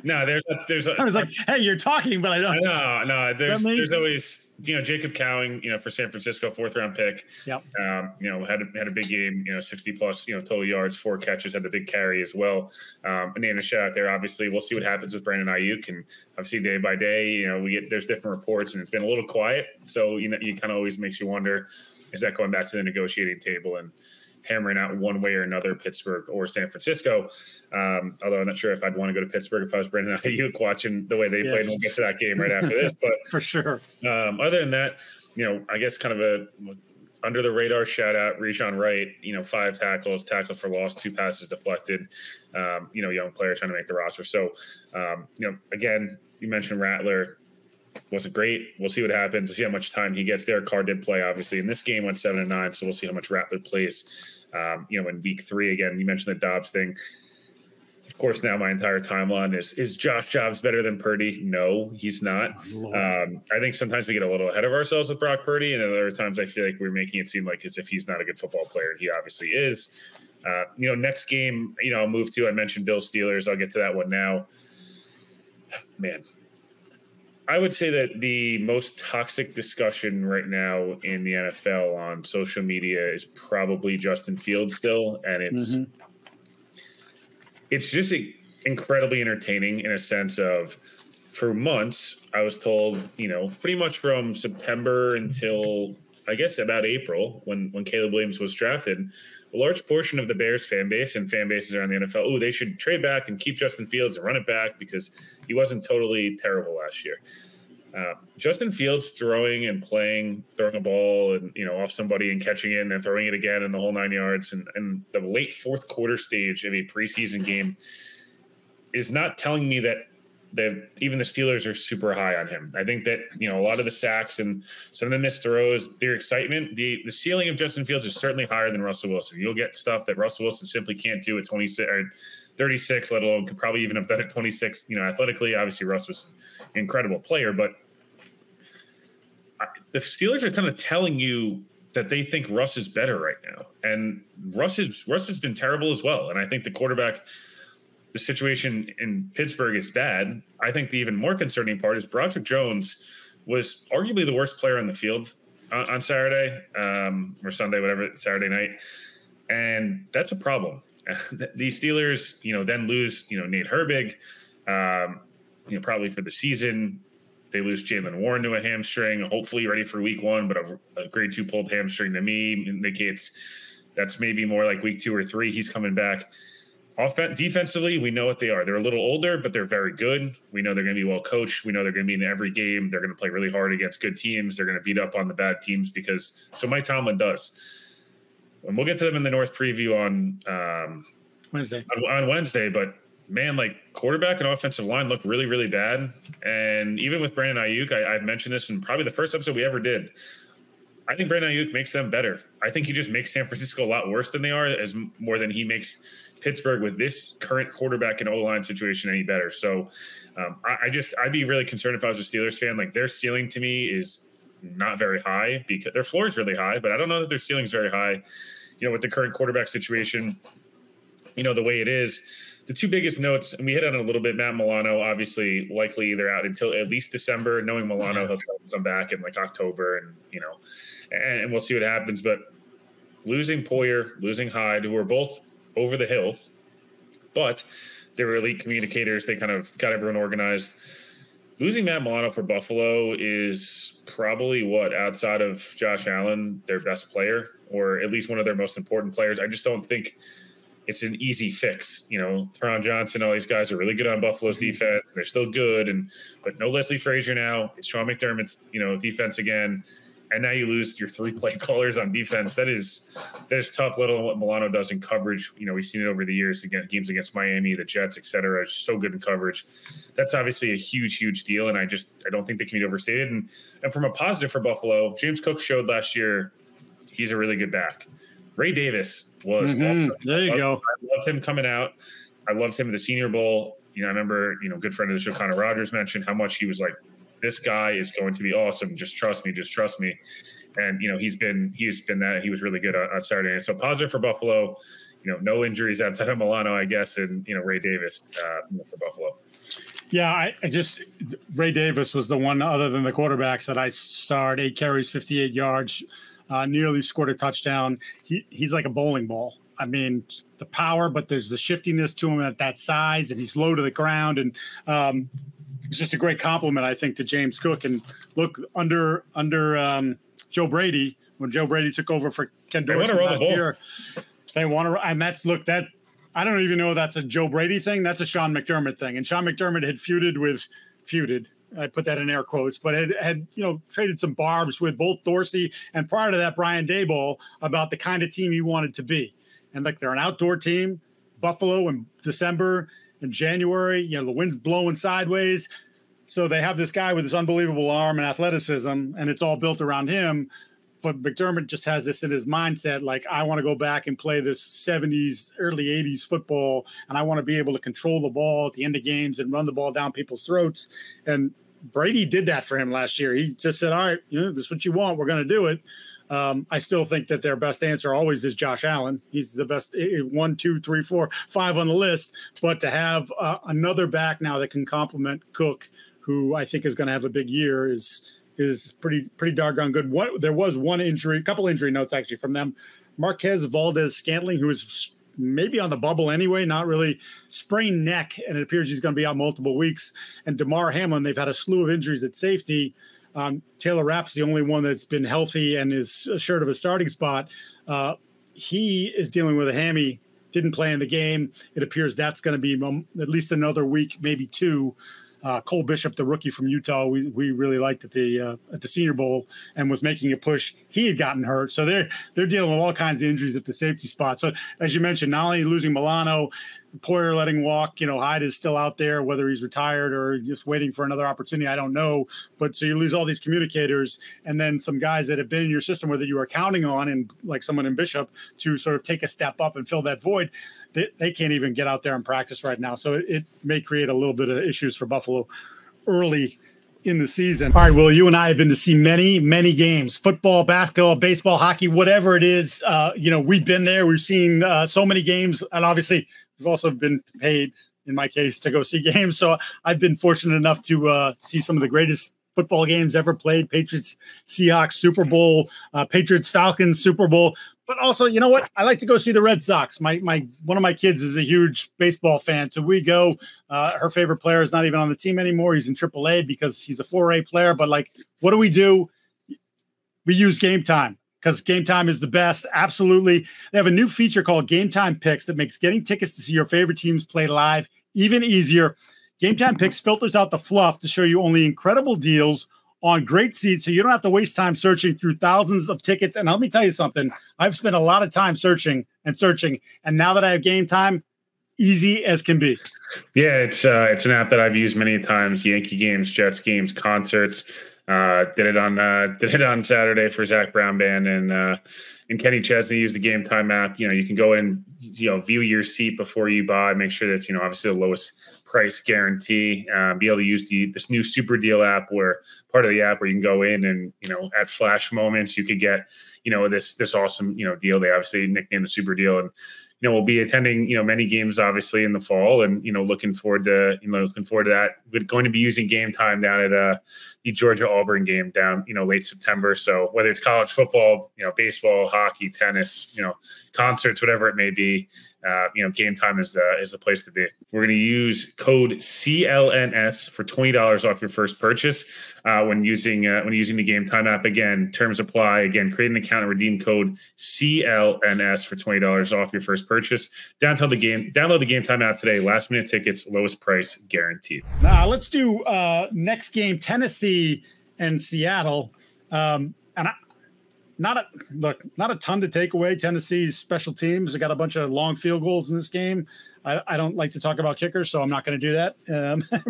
No, there's. I was like, hey, you're talking, but I don't. No. There's always, Jacob Cowing, for San Francisco, 4th-round pick. Yep. Had a big game. 60 plus, total yards, 4 catches, had the big carry as well. Banana shot there. Obviously, we'll see what happens with Brandon Ayuk, and obviously day by day, there's different reports, and it's been a little quiet. So you kind of always makes you wonder, is that going back to the negotiating table and hammering out one way or another, Pittsburgh or San Francisco. Although I'm not sure if I'd want to go to Pittsburgh if I was Brandon Ayuk watching the way they played. And we'll get to that game right after this. But for sure. Other than that, I guess kind of a under the radar shout out, Rejon Wright, 5 tackles, tackle for loss, 2 passes deflected, young player trying to make the roster. So, again, you mentioned Rattler. Wasn't great. We'll see what happens. We'll see how much time he gets there. Carr did play, obviously, in this game, went 7-9. So we'll see how much Rattler plays, in week 3. Again, you mentioned the Dobbs thing. Of course, now my entire timeline is Josh Dobbs better than Purdy? No, he's not. I think sometimes we get a little ahead of ourselves with Brock Purdy, and other times I feel like we're making it seem like as if he's not a good football player. He obviously is. Next game, I'll move to. I mentioned Bills Steelers. I'll get to that one now. Man. I would say that the most toxic discussion right now in the NFL on social media is probably Justin Fields still, and it's just incredibly entertaining in a sense of, for months I was told, pretty much from September until I guess about April when Caleb Williams was drafted, a large portion of the Bears fan base and fan bases around the NFL, they should trade back and keep Justin Fields and run it back because he wasn't totally terrible last year. Justin Fields throwing a ball and, off somebody and catching it and then throwing it again in the whole 9 yards and the late 4th quarter stage of a preseason game is not telling me that even the Steelers are super high on him. I think that, a lot of the sacks and some of the missed throws, their excitement, the ceiling of Justin Fields is certainly higher than Russell Wilson. You'll get stuff that Russell Wilson simply can't do at 26 or 36, let alone could probably even have done it 26. Athletically, obviously Russ was an incredible player, but the Steelers are kind of telling you that they think Russ is better right now, and Russ has been terrible as well. And I think the situation in Pittsburgh is bad. I think the even more concerning part is Broderick Jones was arguably the worst player on the field on Saturday or Sunday, whatever, Saturday night. And that's a problem. These Steelers, then lose, Nate Herbig, probably for the season. They lose Jalen Warren to a hamstring, hopefully ready for week 1, but a grade 2 pulled hamstring to me indicates that's maybe more like week 2 or 3. He's coming back. Defensively, we know what they are. They're a little older, but they're very good. We know they're going to be well coached. We know they're going to be in every game. They're going to play really hard against good teams. They're going to beat up on the bad teams so Mike Tomlin does. And we'll get to them in the North preview on Wednesday. On Wednesday, but man, quarterback and offensive line look really, really bad. And even with Brandon Ayuk, I've mentioned this in probably the first episode we ever did. I think Brandon Ayuk makes them better. I think he just makes San Francisco a lot worse than they are, as more than he makes Pittsburgh with this current quarterback and O-line situation any better. So I'd be really concerned if I was a Steelers fan. Their ceiling to me is not very high because their floor is really high, but I don't know that their ceiling is very high, with the current quarterback situation, the way it is. The two biggest notes, and we hit on it a little bit, Matt Milano, obviously likely they're out until at least December. Knowing Milano, he'll try to come back in October and we'll see what happens. But losing Poyer, losing Hyde, who were both over the hill, but they were elite communicators. They kind of got everyone organized. Losing Matt Milano for Buffalo is probably outside of Josh Allen, their best player, or at least one of their most important players. I just don't think it's an easy fix. Teron Johnson, all these guys are really good on Buffalo's defense. They're still good, but no Leslie Frazier now. It's Sean McDermott's, defense again. And now you lose your 3 play callers on defense. That is tough, let alone what Milano does in coverage. We've seen it over the years, games against Miami, the Jets, et cetera. It's so good in coverage. That's obviously a huge, huge deal, and I don't think they can be overstated. And from a positive for Buffalo, James Cook showed last year he's a really good back. Ray Davis was awesome. There you go. I loved him coming out. I loved him in the Senior Bowl. I remember, good friend of the show, Connor Rogers, mentioned how much he was like, this guy is going to be awesome. Just trust me. And, he's been that. He was really good on Saturday. And so positive for Buffalo, no injuries outside of Milano, I guess, and, Ray Davis for Buffalo. Yeah, Ray Davis was the one other than the quarterbacks that I saw at 8 carries, 58 yards, nearly scored a touchdown. He's like a bowling ball. I mean, the power, but there's the shiftiness to him at that size, and he's low to the ground. And it's just a great compliment, I think, to James Cook. And look, under Joe Brady, when Joe Brady took over for Ken Dorsey last year, they want to, and that I don't even know if that's a Joe Brady thing. That's a Sean McDermott thing. And Sean McDermott had feuded. I put that in air quotes, but had traded some barbs with both Dorsey and prior to that Brian Daboll about the kind of team he wanted to be. And they're an outdoor team, Buffalo in December and January, the wind's blowing sideways. So they have this guy with this unbelievable arm and athleticism, and it's all built around him. But McDermott just has this in his mindset, I want to go back and play this 70s, early 80s football, and I want to be able to control the ball at the end of games and run the ball down people's throats. And Brady did that for him last year. He just said, all right, this is what you want. We're going to do it. I still think that their best answer always is Josh Allen. He's the best 1, 2, 3, 4, 5 on the list. But to have another back now that can complement Cook, who I think is going to have a big year, is pretty doggone good. There was a couple injury notes actually from them. Marquez Valdez-Scantling, who is maybe on the bubble anyway, not really, sprained neck, and it appears he's going to be out multiple weeks. And DeMar Hamlin, they've had a slew of injuries at safety. Taylor Rapp's the only one that's been healthy and is assured of a starting spot. He is dealing with a hammy, didn't play in the game. It appears that's going to be at least another week, maybe 2. Cole Bishop, the rookie from Utah, we really liked at the Senior Bowl and was making a push. He had gotten hurt, so they're dealing with all kinds of injuries at the safety spot. So as you mentioned, not only losing Milano, Poyer letting walk, Hyde is still out there, whether he's retired or just waiting for another opportunity, I don't know. But so you lose all these communicators, and then some guys that have been in your system, whether you are counting on, and like someone in Bishop, to sort of take a step up and fill that void. they can't even get out there and practice right now. So it may create a little bit of issues for Buffalo early in the season. All right, Will, you and I have been to see many, many games, football, basketball, baseball, hockey, whatever it is. We've been there. We've seen so many games, and obviously we've also been paid, in my case, to go see games. So I've been fortunate enough to see some of the greatest football games ever played. Patriots, Seahawks, Super Bowl, Patriots, Falcons, Super Bowl. But also, you know what? I like to go see the Red Sox. My one of my kids is a huge baseball fan. So we go. Her favorite player is not even on the team anymore. He's in AAA because he's a 4A player. But like, what do? We use Game Time because Game Time is the best. Absolutely. They have a new feature called Game Time Picks that makes getting tickets to see your favorite teams play live even easier. Game Time Picks filters out the fluff to show you only incredible deals on great seats, so you don't have to waste time searching through thousands of tickets. And let me tell you something, I've spent a lot of time searching, and now that I have Game Time, easy as can be. Yeah, it's an app that I've used many times. Yankee games, Jets games, concerts. Did it on Saturday for Zach Brown Band and Kenny Chesney used the Game Time app. You can go in, view your seat before you buy, make sure that's obviously the lowest price guarantee. Be able to use this new Super Deal app, where part of the app where you can go in and at flash moments you could get this awesome deal. They obviously nicknamed the Super Deal, and we'll be attending many games obviously in the fall, and looking forward to that. We're going to be using Game Time down at the Georgia Auburn game down late September. So whether it's college football, baseball, hockey, tennis, concerts, whatever it may be, Game Time is the place to be. We're going to use code CLNS for $20 off your first purchase when using the Game Time app. Again, terms apply. Again, create an account and redeem code CLNS for $20 off your first purchase. Download the Game Time app today. Last minute tickets, lowest price guaranteed. Now let's do next game, Tennessee and Seattle. Not a ton to take away. Tennessee's special teams, they got a bunch of long field goals in this game. I don't like to talk about kickers, so I'm not going to do that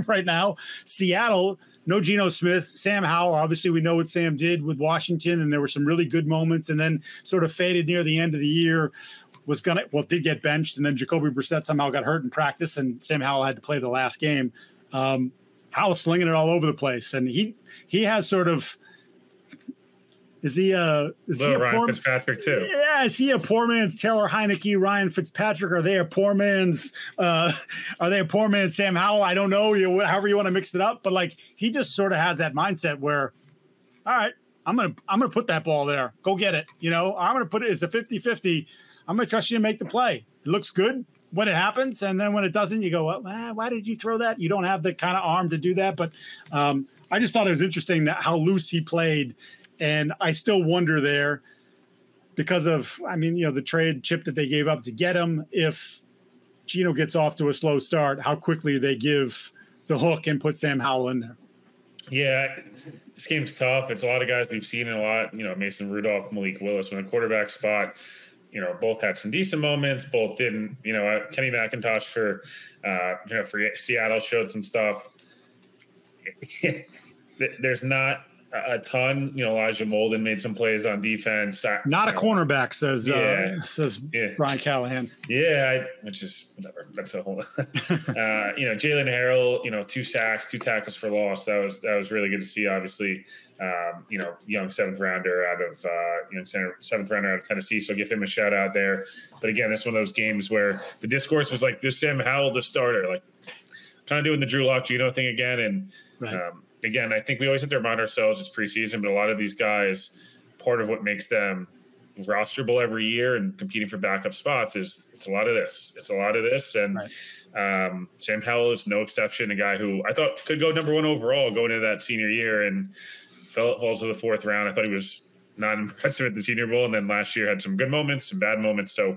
right now. Seattle, no Geno Smith. Sam Howell, obviously we know what Sam did with Washington, and there were some really good moments, and then sort of faded near the end of the year. Did get benched, and then Jacoby Brissett somehow got hurt in practice, and Sam Howell had to play the last game. Howell's slinging it all over the place, and he has sort of. Is he Ryan Fitzpatrick too? Yeah, is he a poor man's Taylor Heineke, Ryan Fitzpatrick? Are they a poor man's Sam Howell? I don't know. However you want to mix it up, but like he just sort of has that mindset where, all right, I'm gonna put that ball there. Go get it. I'm gonna put it. It's a 50-50. I'm gonna trust you to make the play. It looks good when it happens, and then when it doesn't, you go, well, why did you throw that? You don't have the kind of arm to do that. But I just thought it was interesting that how loose he played. And I still wonder there because of, the trade chip that they gave up to get him. If Geno gets off to a slow start, how quickly they give the hook and put Sam Howell in there. Yeah, this game's tough. It's a lot of guys we've seen in a lot, Mason Rudolph, Malik Willis in the quarterback spot. Both had some decent moments. Both didn't. Kenny McIntosh for Seattle showed some stuff. There's not a ton. Elijah Molden made some plays on defense. Not a cornerback, says Brian Callahan. Yeah, which is whatever. That's a whole. Jalen Harrell, 2 sacks, 2 tackles for loss. That was really good to see. Obviously, young seventh rounder out of Tennessee. So give him a shout out there. But again, this is one of those games where the discourse was like, "This Sam Howell, the starter," like kind of doing the Drew Lock Geno thing again, and. Right. Again, I think we always have to remind ourselves it's preseason, but a lot of these guys, part of what makes them rosterable every year and competing for backup spots is it's a lot of this. And right. Sam Howell is no exception, a guy who I thought could go number 1 overall going into that senior year and falls to the 4th round. I thought he was not impressive at the Senior Bowl, and then last year had some good moments, some bad moments. So,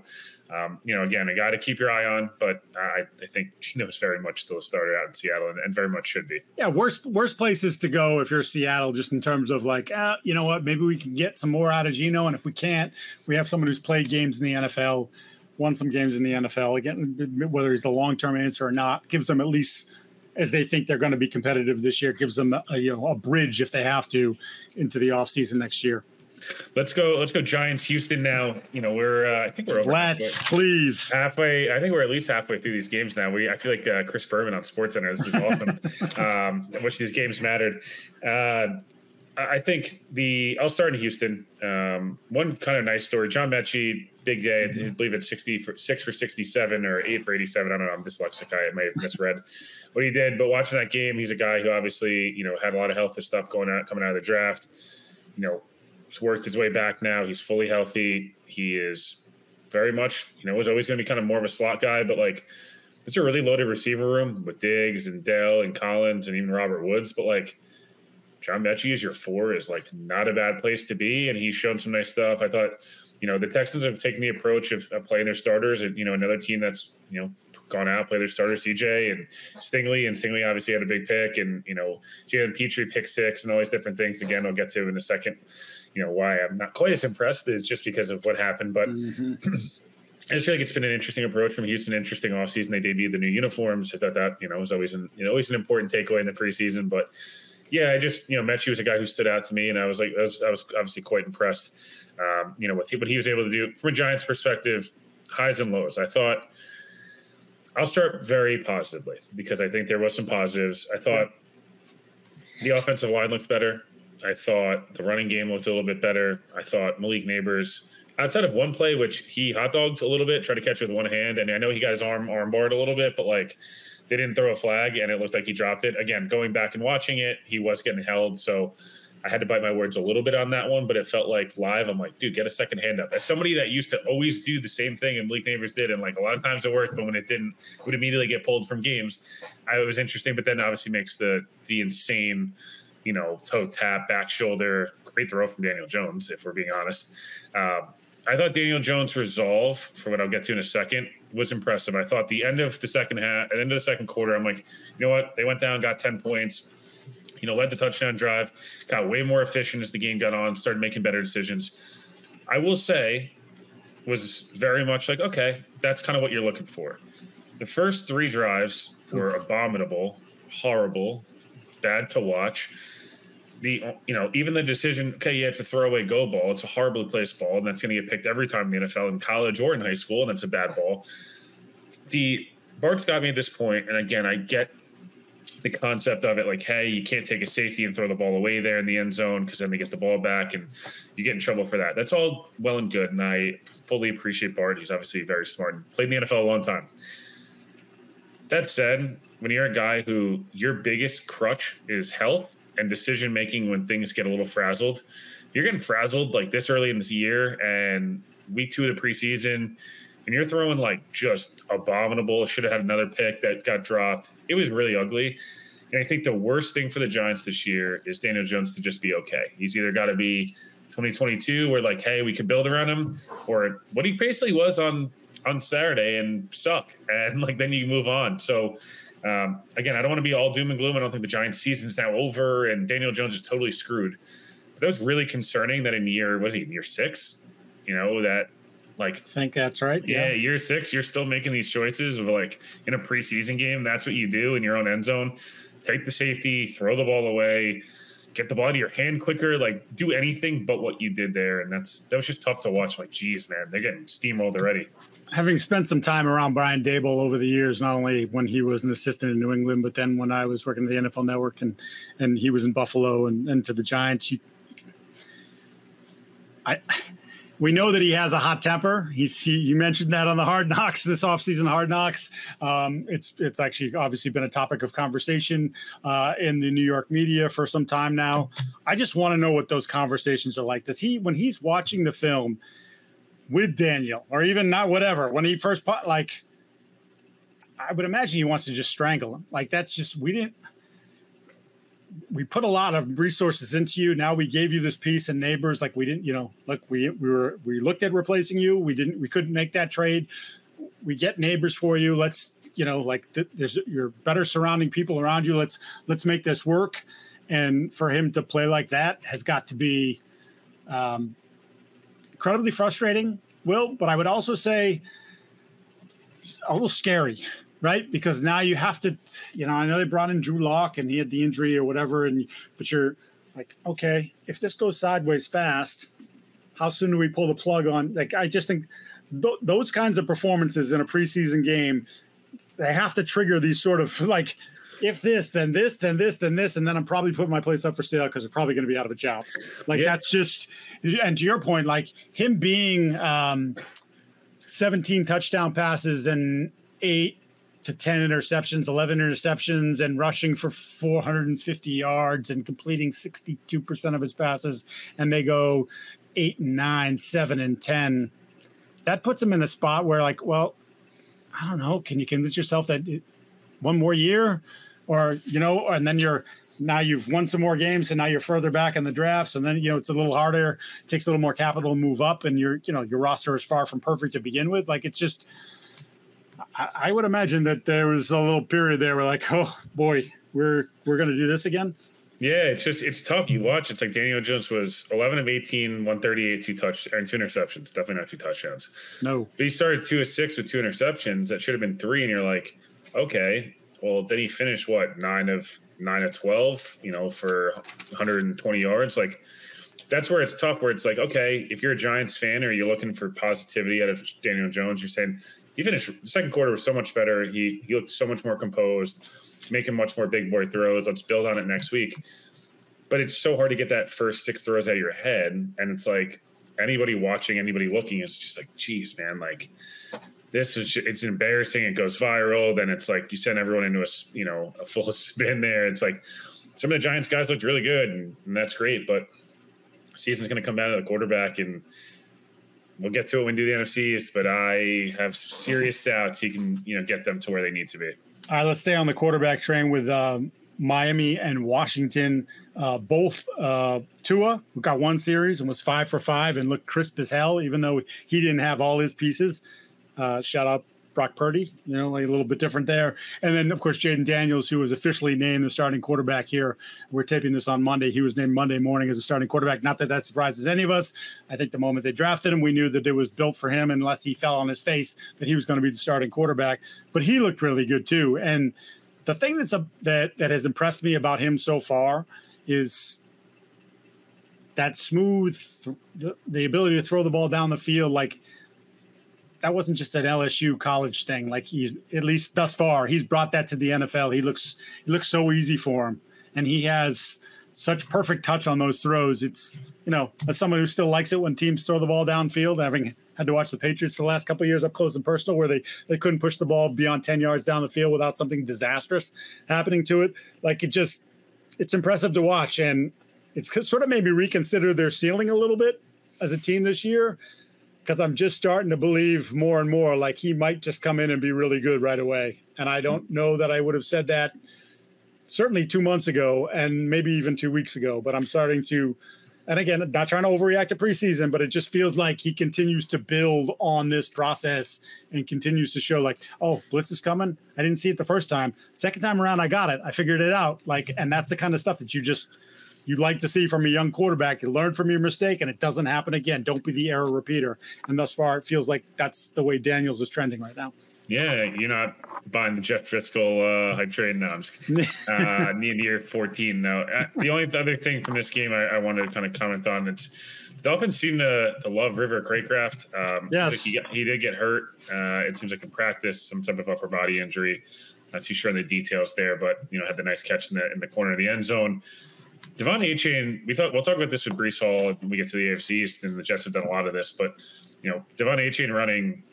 again, a guy to keep your eye on, but I think Geno's very much still a starter out in Seattle and very much should be. Yeah, worst places to go if you're Seattle, just in terms of like, you know what, maybe we can get some more out of Geno, and if we can't, we have someone who's played games in the NFL, won some games in the NFL. Again, whether he's the long-term answer or not, gives them at least, as they think they're going to be competitive this year, gives them a bridge if they have to into the offseason next year. Let's go Giants Houston now. We're I think we're over please halfway. I think we're at least halfway through these games now. I feel like Chris Berman on SportsCenter. This is awesome. I wish these games mattered. I think I'll start in Houston. One kind of nice story. John Mechie, big day. I believe it's 6 for 67 or 8 for 87. I don't know. I'm dyslexic. I may have misread what he did. But watching that game, he's a guy who obviously, had a lot of health stuff coming out of the draft. He's worked his way back now. He's fully healthy. He is very much, was always going to be kind of more of a slot guy. But, it's a really loaded receiver room with Diggs and Dell and Collins and even Robert Woods. But, John Mechie as your 4 is not a bad place to be, and he's shown some nice stuff. I thought, the Texans have taken the approach of playing their starters, and another team that's gone out play their starter CJ and Stingley, and Stingley obviously had a big pick, and Jalen Petrie pick 6 and all these different things. Again, I'll get to in a second. Why I'm not quite as impressed is just because of what happened, but. I just feel like it's been an interesting approach from Houston. Interesting offseason. They debuted the new uniforms. I thought that was always an important takeaway in the preseason, but. Yeah, I just Mechie was a guy who stood out to me, and I was obviously quite impressed. What he was able to do from a Giants perspective, highs and lows. I thought I'll start very positively because I think there was some positives. I thought the offensive line looked better. I thought the running game looked a little bit better. I thought Malik Neighbors, outside of one play which he hot dogged a little bit, tried to catch with one hand, and I know he got his arm barred a little bit, but they didn't throw a flag, and it looked like he dropped it. Again, going back and watching it, he was getting held, so I had to bite my words a little bit on that one, but it felt like live. I'm like, dude, get a second hand up. As somebody that used to always do the same thing, and Malik Neighbors did, and a lot of times it worked, but when it didn't, it would immediately get pulled from games. It was interesting, but then obviously makes the insane, toe tap, back shoulder, great throw from Daniel Jones, if we're being honest. I thought Daniel Jones' resolve, for what I'll get to in a second, was impressive. I thought the end of the second quarter, I'm like, you know what? They went down, got 10 points, led the touchdown drive, got way more efficient as the game got on, started making better decisions. I will say, was very much like, okay, that's kind of what you're looking for. The first 3 drives were abominable, horrible, bad to watch. Even the decision, okay, yeah, it's a throwaway go ball. It's a horribly placed ball, and that's going to get picked every time in the NFL, in college or in high school, and that's a bad ball. Bart's got me at this point, and again, I get the concept of it, hey, you can't take a safety and throw the ball away there in the end zone because then they get the ball back, and you get in trouble for that. That's all well and good, and I fully appreciate Bart. He's obviously very smart and played in the NFL a long time. That said, when you're a guy who your biggest crutch is health and decision-making when things get a little frazzled, you're getting frazzled this early in this year and week 2 of the preseason, and you're throwing just abominable, should have had another pick that got dropped. It was really ugly. And I think the worst thing for the Giants this year is Daniel Jones to just be okay. He's either got to be 2022 where hey, we could build around him, or what he basically was on Saturday and suck. And then you move on. So, again, I don't want to be all doom and gloom. I don't think the Giants season's now over and Daniel Jones is totally screwed. But that was really concerning that in year 6, I think that's right. Yeah, year 6, you're still making these choices of in a preseason game, that's what you do in your own end zone. Take the safety, throw the ball away, get the ball out of your hand quicker, do anything but what you did there. And that was just tough to watch. Geez, man, they're getting steamrolled already. Having spent some time around Brian Daboll over the years, not only when he was an assistant in New England, but then when I was working at the NFL Network and he was in Buffalo and to the Giants, we know that he has a hot temper. You mentioned that on the Hard Knocks, this offseason Hard Knocks. It's actually obviously been a topic of conversation in the New York media for some time now. I just want to know what those conversations are like. Does when he's watching the film with Daniel, or even not whatever, when he first I would imagine he wants to just strangle him. That's just, we put a lot of resources into you. Now we gave you this piece and Neighbors, we didn't, we looked at replacing you. We couldn't make that trade. We get Neighbors for you. Let's, there's you're better surrounding people around you. Let's make this work. And for him to play like that has got to be incredibly frustrating, Will, but I would also say a little scary. Right, because now you have to, I know they brought in Drew Lock and he had the injury or whatever, but you're okay, if this goes sideways fast, how soon do we pull the plug on? Like, I just think those kinds of performances in a preseason game, they have to trigger these sort of like, if this, then this, then this, then this, and then I'm probably putting my place up for sale because we're probably going to be out of a job. Like, that's just, and to your point, like him being 17 touchdown passes and 8 to 10 interceptions, 11 interceptions, and rushing for 450 yards and completing 62% of his passes, and they go 8 and 9, 7 and 10. That puts him in a spot where, like, well, I don't know. Can you convince yourself that one more year, or and then you've won some more games, and now you're further back in the drafts, and then it's a little harder. It takes a little more capital to move up, and your roster is far from perfect to begin with. Like, it's just, I would imagine that there was a little period there where, like, oh boy, we're going to do this again. Yeah, it's tough. You watch, it's like Daniel Jones was 11 of 18, 138, 2 interceptions. Definitely not 2 touchdowns. No. But he started 2 of 6 with 2 interceptions. That should have been 3. And you're like, okay, well, then he finished 9 of 12, for 120 yards. Like, that's where it's tough, where it's like, okay, if you're a Giants fan or you're looking for positivity out of Daniel Jones, you're saying he finished, the second quarter was so much better. He looked so much more composed, making much more big boy throws. Let's build on it next week. But it's so hard to get that first 6 throws out of your head. And it's like, anybody watching, anybody looking is just like, geez, man, like, it's embarrassing. It goes viral. Then it's like you send everyone into a full spin there. It's like some of the Giants guys looked really good, and that's great. But season's going to come down to the quarterback, and we'll get to it when we do the NFC East. But I have serious doubts he can get them to where they need to be. All right, let's stay on the quarterback train with Miami and Washington. Both Tua, who got 1 series and was 5 for 5 and looked crisp as hell, even though he didn't have all his pieces. Shout out Brock Purdy, like a little bit different there. And then, of course, Jaden Daniels, who was officially named the starting quarterback here. We're taping this on Monday. He was named Monday morning as a starting quarterback. Not that surprises any of us. I think the moment they drafted him, we knew that it was built for him, unless he fell on his face, that he was going to be the starting quarterback. But he looked really good, too. And the thing that has impressed me about him so far is that smooth, the ability to throw the ball down the field. Like, that wasn't just an LSU college thing. Like, he's, at least thus far, he's brought that to the NFL. It looks so easy for him, and he has such perfect touch on those throws. It's, as someone who still likes it when teams throw the ball downfield, having had to watch the Patriots for the last couple of years up close and personal, where they couldn't push the ball beyond 10 yards down the field without something disastrous happening to it. Like, it's impressive to watch, and it's sort of made me reconsider their ceiling a little bit as a team this year, because I'm just starting to believe more and more like he might just come in and be really good right away. And I don't know that I would have said that certainly 2 months ago and maybe even 2 weeks ago, but I'm starting to, and again, not trying to overreact to preseason, but it just feels like he continues to build on this process and continues to show like, oh, blitz is coming. I didn't see it the first time. Second time around, I got it. I figured it out. Like, and that's the kind of stuff that you'd like to see from a young quarterback. You learn from your mistake, and it doesn't happen again. Don't be the error repeater. And thus far, it feels like that's the way Daniels is trending right now. Yeah, you're not buying the Jeff Driscoll hype trade. No, I'm just kidding. Near 14. No, the only other thing from this game I wanted to kind of comment on, it's the Dolphins seem to love River Craycraft. Yes. Like he did get hurt. It seems like in practice, some type of upper body injury. Not too sure on the details there, but had the nice catch in the corner of the end zone. Devon Achane, we'll talk about this with Breece Hall when we get to the AFC East, and the Jets have done a lot of this. But Devon Achane running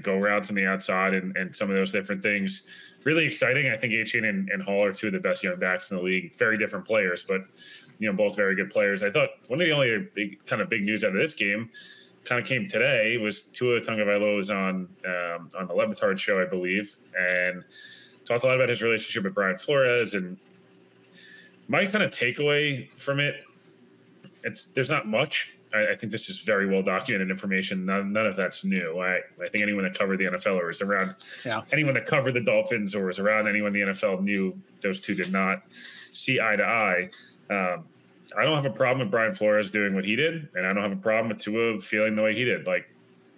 go routes on the outside and some of those different things, really exciting. I think Achane and Hall are 2 of the best young backs in the league. Very different players, but both very good players. I thought one of the only big news out of this game kind of came today was Tua Tagovailoa was on the Le Batard show, I believe, and talked a lot about his relationship with Brian Flores. And my kind of takeaway from it, there's not much. I think this is very well documented information. None of that's new. I think anyone that covered the NFL or was around anyone that covered the Dolphins or was around anyone in the NFL knew those 2 did not see eye to eye. I don't have a problem with Brian Flores doing what he did, and I don't have a problem with Tua feeling the way he did. Like,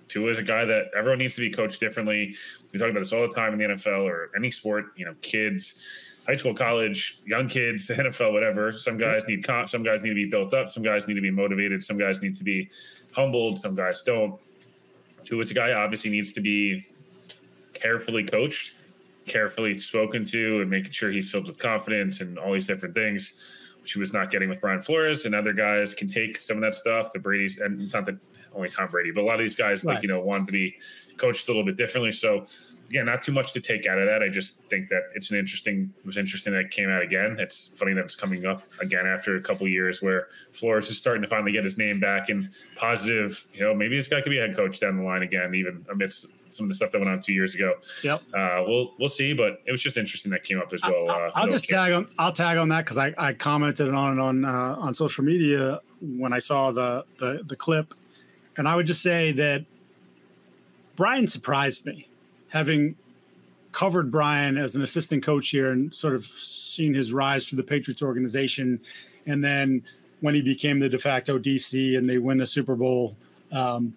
Tua is a guy that everyone needs to be coached differently. We talk about this all the time in the NFL or any sport, kids, high school, college, young kids, NFL, whatever. Some guys need some guys need to be built up. Some guys need to be motivated. Some guys need to be humbled. Some guys don't. Tua's a guy obviously needs to be carefully coached, carefully spoken to, and making sure he's filled with confidence and all these different things, which he was not getting with Brian Flores. And other guys can take some of that stuff. The Brady's, and it's not that only Tom Brady, but a lot of these guys, right, want to be coached a little bit differently. So again, not too much to take out of that. I just think that it was interesting that it came out again. It's funny that it's coming up again after a couple of years where Flores is starting to finally get his name back and positive. Maybe this guy could be a head coach down the line again, even amidst some of the stuff that went on 2 years ago. Yep. We'll see, but it was just interesting that came up as well. I'll tag on that because I commented on social media when I saw the clip, and I would just say that Brian surprised me. Having covered Brian as an assistant coach here and sort of seen his rise through the Patriots organization, and then when he became the de facto DC and they win the Super Bowl, the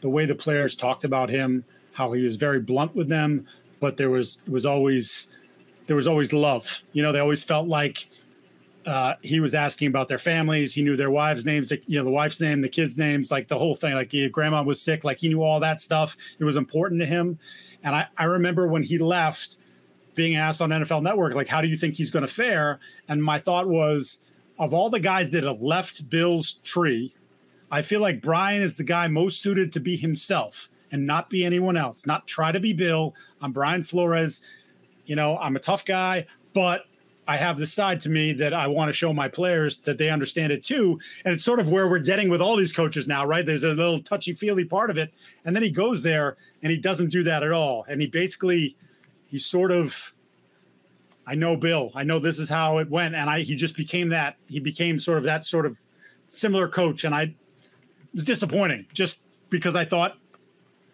way the players talked about him, how he was very blunt with them, but there was always love. They always felt like he was asking about their families. He knew their wives' names, the wife's name, the kids' names, like the whole thing. Like grandma was sick, like he knew all that stuff. It was important to him. And I remember when he left, being asked on NFL Network, like, how do you think he's going to fare? And my thought was, of all the guys that have left Bill's tree, I feel like Brian is the guy most suited to be himself and not be anyone else, not try to be Bill. I'm Brian Flores. I'm a tough guy, but I have this side to me that I want to show my players that they understand it too. And it's sort of where we're getting with all these coaches now, right? There's a little touchy-feely part of it. And then he goes there and he doesn't do that at all. And he sort of, I know Bill, I know this is how it went. And he just became that. He became sort of that sort of similar coach. And it was disappointing just because I thought,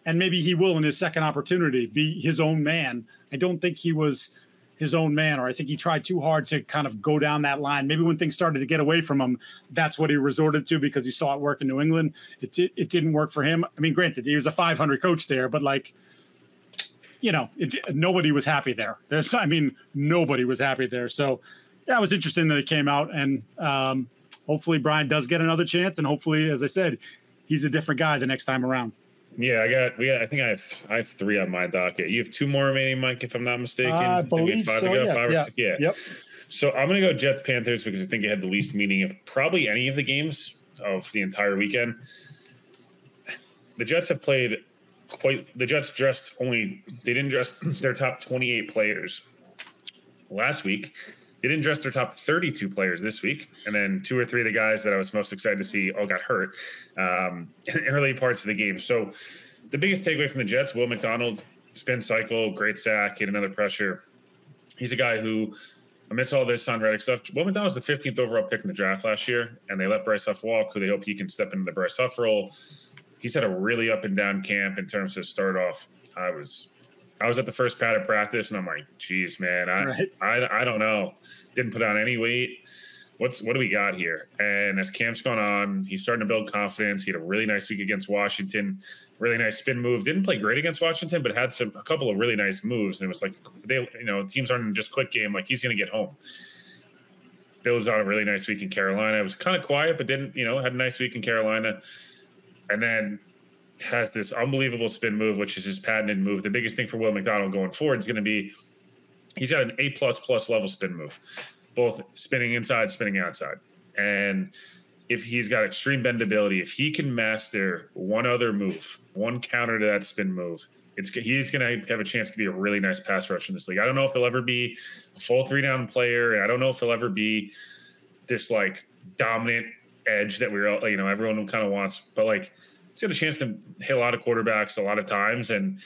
and maybe he will in his second opportunity, be his own man. I don't think he was his own man, or I think he tried too hard to kind of go down that line. Maybe when things started to get away from him, that's what he resorted to because he saw it work in New England. It didn't work for him. I mean, granted, he was a 500 coach there, but nobody was happy there. Nobody was happy there. So yeah, it was interesting that it came out, and hopefully Brian does get another chance, and hopefully, as I said, he's a different guy the next time around. Yeah, I have 3 on my docket. You have 2 more remaining, Mike, if I'm not mistaken. I believe so. Yes. 5 or 6. Yeah. Yep. So I'm going to go Jets Panthers because I think it had the least meaning of probably any of the games of the entire weekend. The Jets have played the Jets they didn't dress their top 28 players last week. They didn't dress their top 32 players this week. And then 2 or 3 of the guys that I was most excited to see all got hurt in early parts of the game. So the biggest takeaway from the Jets, Will McDonald, spin cycle, great sack, hit another pressure. He's a guy who, amidst all this on Reddick stuff, Will McDonald was the 15th overall pick in the draft last year, and they let Bryce Huff walk, who they hope he can step into the Bryce Huff role. He's had a really up and down camp in terms of start off. I was at the first pad of practice, and I'm like, geez, man, I don't know. Didn't put on any weight. What do we got here? And as camp's gone on, he's starting to build confidence. He had a really nice week against Washington, really nice spin move. Didn't play great against Washington, but had a couple of really nice moves. And it was like, teams aren't in just quick game. Like, he's going to get home. Bill's on a really nice week in Carolina. It was kind of quiet, but didn't, had a nice week in Carolina. And then has this unbelievable spin move, which is his patented move. The biggest thing for Will McDonald going forward is going to be he's got an A++ level spin move, both spinning inside, spinning outside. And if he's got extreme bendability, if he can master one other move, one counter to that spin move, he's going to have a chance to be a really nice pass rush in this league. I don't know if he'll ever be a full 3-down player. I don't know if he'll ever be this dominant edge that everyone kind of wants, but he's got a chance to hit a lot of quarterbacks a lot of times. And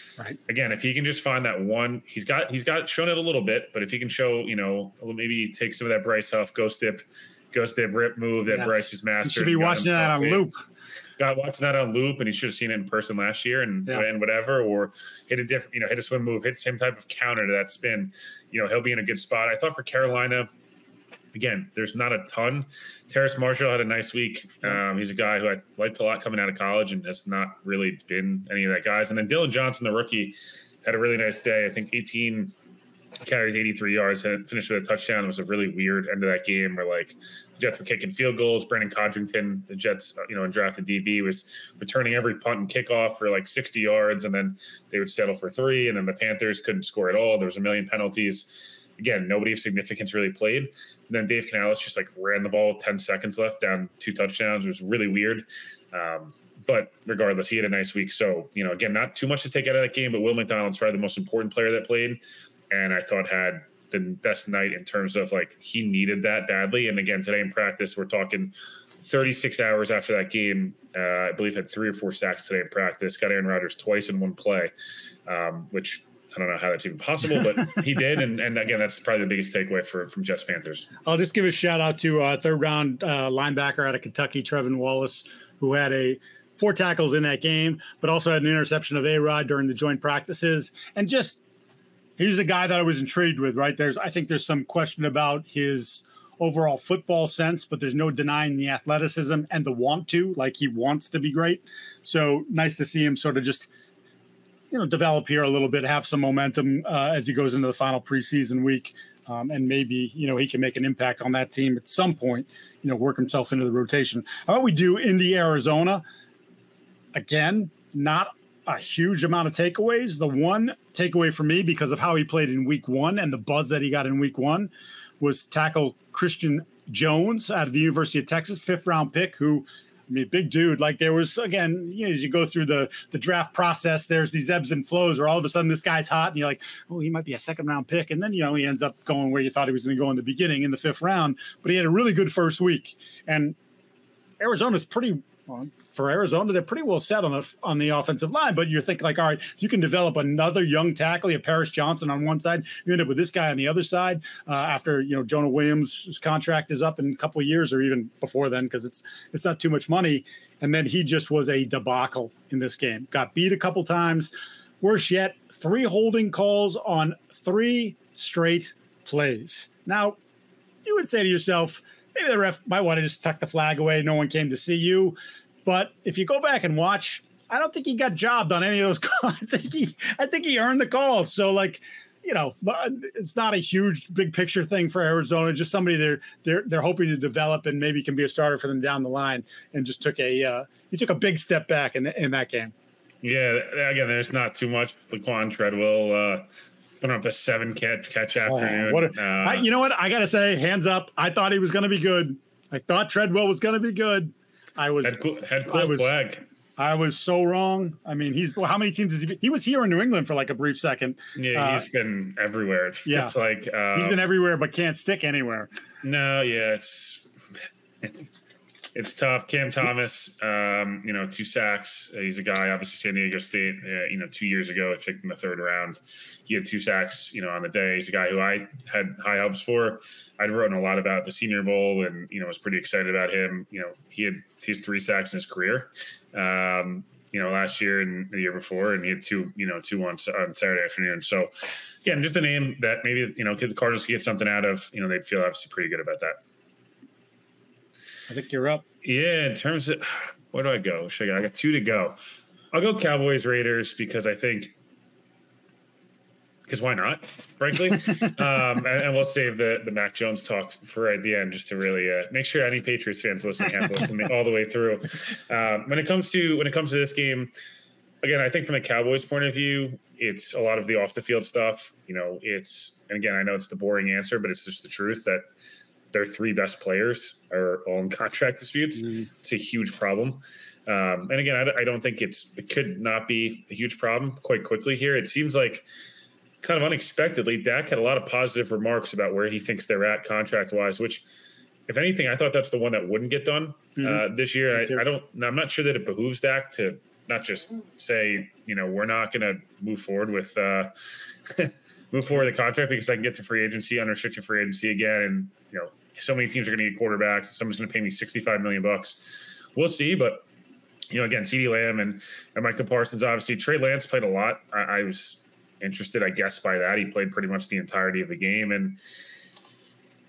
again, if he can just find that one, he's got shown it a little bit, but if he can show, maybe take some of that Bryce Huff ghost dip rip move that Bryce has mastered. He should be watching that on loop. Got watching that on loop, and he should have seen it in person last year and whatever, or hit a different, hit a swim move, hit the same type of counter to that spin. He'll be in a good spot. I thought for Carolina, again, there's not a ton. Terrace Marshall had a nice week. He's a guy who I liked a lot coming out of college and has not really been any of that guys. And then Dylan Johnson, the rookie, had a really nice day. I think 18 carries 83 yards, and finished with a touchdown. It was a really weird end of that game where, like, the Jets were kicking field goals. Brandon Codrington, the Jets, undrafted DB, was returning every punt and kickoff for like 60 yards, and then they would settle for 3, and then the Panthers couldn't score at all. There was a million penalties. Again, nobody of significance really played. And then Dave Canales just like ran the ball with 10 seconds left, down 2 touchdowns. It was really weird. But regardless, he had a nice week. So, again, not too much to take out of that game, but Will McDonald's probably the most important player that played. And I thought had the best night in terms of like he needed that badly. And again, today in practice, we're talking 36 hours after that game. I believe had 3 or 4 sacks today in practice. Got Aaron Rodgers twice in one play, which I don't know how that's even possible, but he did. And again, that's probably the biggest takeaway from Jets Panthers. I'll just give a shout out to third round linebacker out of Kentucky, Trevin Wallace, who had 4 tackles in that game, but also had an interception of A-Rod during the joint practices. And just, he's a guy that I was intrigued with, right? I think there's some question about his overall football sense, but there's no denying the athleticism and the want to, like he wants to be great. So nice to see him sort of just, develop here a little bit, have some momentum as he goes into the final preseason week. And maybe, he can make an impact on that team at some point, work himself into the rotation. How about we do Indy, Arizona? Again, not a huge amount of takeaways. The one takeaway for me, because of how he played in week 1 and the buzz that he got in week 1, was tackle Christian Jones out of the University of Texas, 5th-round pick, who, big dude. Like there was, again, as you go through the draft process, there's these ebbs and flows where all of a sudden this guy's hot and you're like, oh, he might be a 2nd-round pick. And then, he ends up going where you thought he was going to go in the beginning in the 5th round. But he had a really good first week. And Arizona's pretty – for Arizona, they're pretty well set on the offensive line. But you're thinking like, all right, you can develop another young tackle. You have Paris Johnson on one side. You end up with this guy on the other side after Jonah Williams' contract is up in a couple of years, or even before then, because it's not too much money. And then he just was a debacle in this game. Got beat a couple times. Worse yet, 3 holding calls on 3 straight plays. Now, you would say to yourself, maybe the ref might want to just tuck the flag away. No one came to see you. But if you go back and watch, I don't think he got jobbed on any of those calls. I think he earned the calls. So, it's not a huge big picture thing for Arizona. Just somebody they're hoping to develop and maybe can be a starter for them down the line. And just took a big step back in that game. Yeah, again, there's not too much. Laquan Treadwell put up a 7 catch afternoon. You know what? I got to say, hands up. I thought he was going to be good. I thought Treadwell was going to be good. I was flag. I was so wrong. I mean, how many teams has he been? He was here in New England for like a brief second. Yeah, he's been everywhere. Yeah. It's like he's been everywhere but can't stick anywhere. No, yeah, it's tough. Cam Thomas, 2 sacks. He's a guy, obviously San Diego State, 2 years ago, I picked in the 3rd round. He had 2 sacks, on the day. He's a guy who I had high hopes for. I'd written a lot about the Senior Bowl and, was pretty excited about him. He had 3 sacks in his career, last year and the year before, and he had 2 on Saturday afternoon. So, again, just a name that maybe, the Cardinals could get something out of. They'd feel obviously pretty good about that. I think you're up. Yeah, in terms of where do I go? I got 2 to go. I'll go Cowboys Raiders because why not, frankly? And we'll save the Mac Jones talk for right at the end, just to really make sure any Patriots fans listening have to listen all the way through. When it comes to this game, again, I think from the Cowboys' point of view, it's a lot of the off the field stuff. And again, I know it's the boring answer, but it's just the truth that their 3 best players are all in contract disputes. It's a huge problem. And again, I don't think it could not be a huge problem quite quickly here. It seems like kind of unexpectedly, Dak had a lot of positive remarks about where he thinks they're at contract wise, which if anything, I thought that's the one that wouldn't get done this year. I'm not sure that it behooves Dak to not just say, we're not going to move forward with the contract because I can get to free agency, unrestricted free agency again. And, so many teams are going to get quarterbacks. Someone's going to pay me $65 million. We'll see. But, again, CeeDee Lamb and Micah Parsons, obviously. Trey Lance played a lot. I was interested, I guess, by that. He played pretty much the entirety of the game. And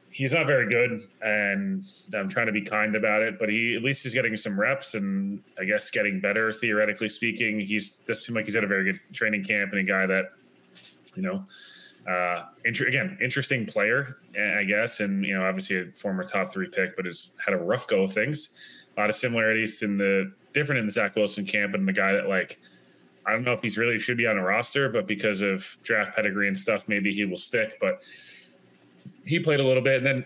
he's not very good. And I'm trying to be kind about it. But at least he's getting some reps and, I guess, getting better, theoretically speaking. This seemed like he's had a very good training camp and a guy that, Interesting player, I guess, and obviously a former top 3 pick, but has had a rough go of things. A lot of similarities different in the Zach Wilson camp, and the guy that I don't know if he's really should be on a roster, but because of draft pedigree and stuff, maybe he will stick. But he played a little bit, and then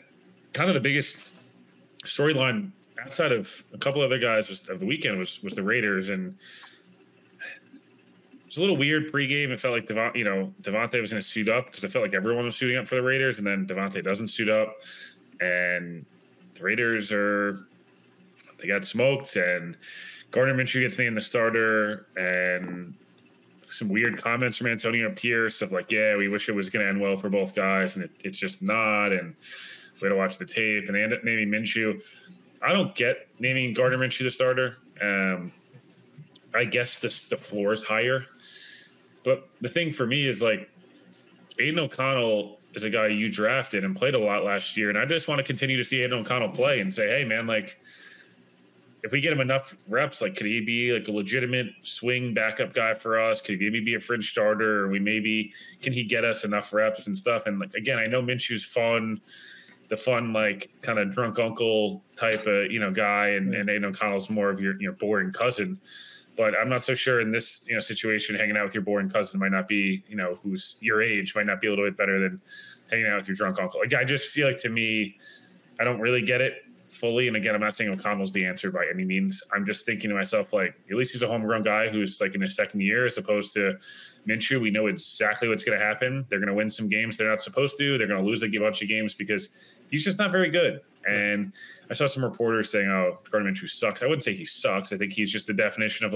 kind of the biggest storyline outside of a couple other guys of the weekend was the Raiders, and it was a little weird pregame. It felt like Devontae was going to suit up because I felt like everyone was suiting up for the Raiders, and then Devontae doesn't suit up, and the Raiders they got smoked, and Gardner Minshew gets named the starter, and some weird comments from Antonio Pierce of yeah, we wish it was going to end well for both guys, and it's just not, and we had to watch the tape, and they end up naming Minshew. I don't get naming Gardner Minshew the starter. I guess the floor is higher. But the thing for me is Aiden O'Connell is a guy you drafted and played a lot last year, and I just want to continue to see Aiden O'Connell play and say, hey, man, if we get him enough reps, could he be a legitimate swing backup guy for us? Could he maybe be a fringe starter? Or can he get us enough reps and stuff? And again, I know Minshew's the fun, kind of drunk uncle type of, guy, and Aiden O'Connell's more of your boring cousin. But I'm not so sure in this, situation, hanging out with your boring cousin might not be, who's your age, might not be a little bit better than hanging out with your drunk uncle. I just feel to me, I don't really get it fully. And again, I'm not saying O'Connell's the answer by any means. I'm just thinking to myself, at least he's a homegrown guy who's in his second year, as opposed to Minshew. We know exactly what's going to happen. They're going to win some games they're not supposed to. They're going to lose a bunch of games because he's just not very good. And I saw some reporters saying, oh, Gardner Minshew sucks. I wouldn't say he sucks. I think he's just the definition of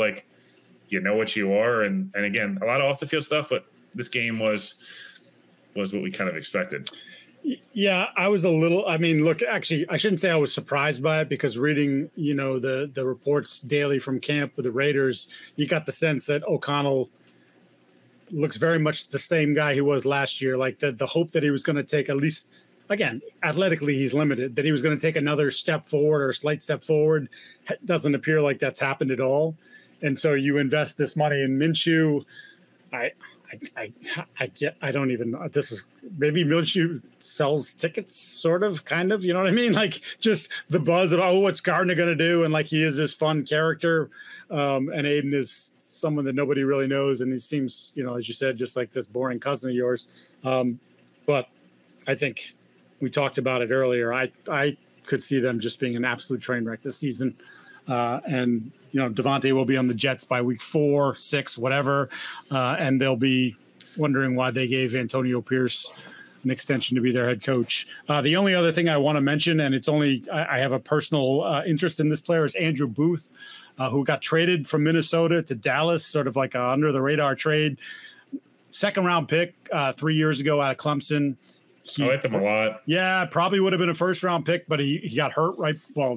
you know what you are. And again, a lot of off the field stuff, but this game was what we kind of expected. Yeah, I was a little. Look, actually, I shouldn't say I was surprised by it, because reading, the reports daily from camp with the Raiders, you got the sense that O'Connell looks very much the same guy he was last year. The hope that he was going to take, at least, again, athletically he's limited, that he was going to take another step forward or a slight step forward. Doesn't appear like that's happened at all. And so you invest this money in Minshew. I don't even know. This is maybe Minshew sells tickets, sort of, kind of, you know what I mean? Just the buzz of, what's Gardner going to do? And he is this fun character. And Aiden is someone that nobody really knows. And he seems, as you said, just like this boring cousin of yours. But I think we talked about it earlier. I could see them just being an absolute train wreck this season. And Devontae will be on the Jets by week 4, 6, whatever, and they'll be wondering why they gave Antonio Pierce an extension to be their head coach. The only other thing I want to mention, and it's only I have a personal interest in this player, is Andrew Booth, who got traded from Minnesota to Dallas, sort of like a under the radar trade. Second round pick 3 years ago out of Clemson. I like them a lot. Yeah, probably would have been a first-round pick, but he got hurt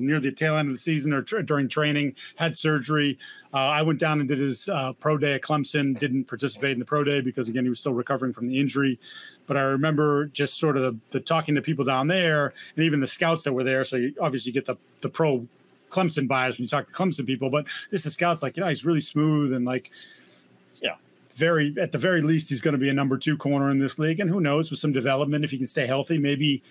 near the tail end of the season or during training, had surgery. I went down and did his pro day at Clemson, didn't participate in the pro day because, again, he was still recovering from the injury. But I remember just sort of the talking to people down there and even the scouts that were there. So you obviously get the pro Clemson bias when you talk to Clemson people, but just the scouts he's really smooth and at the very least, he's going to be a number 2 corner in this league. And who knows, with some development, if he can stay healthy, maybe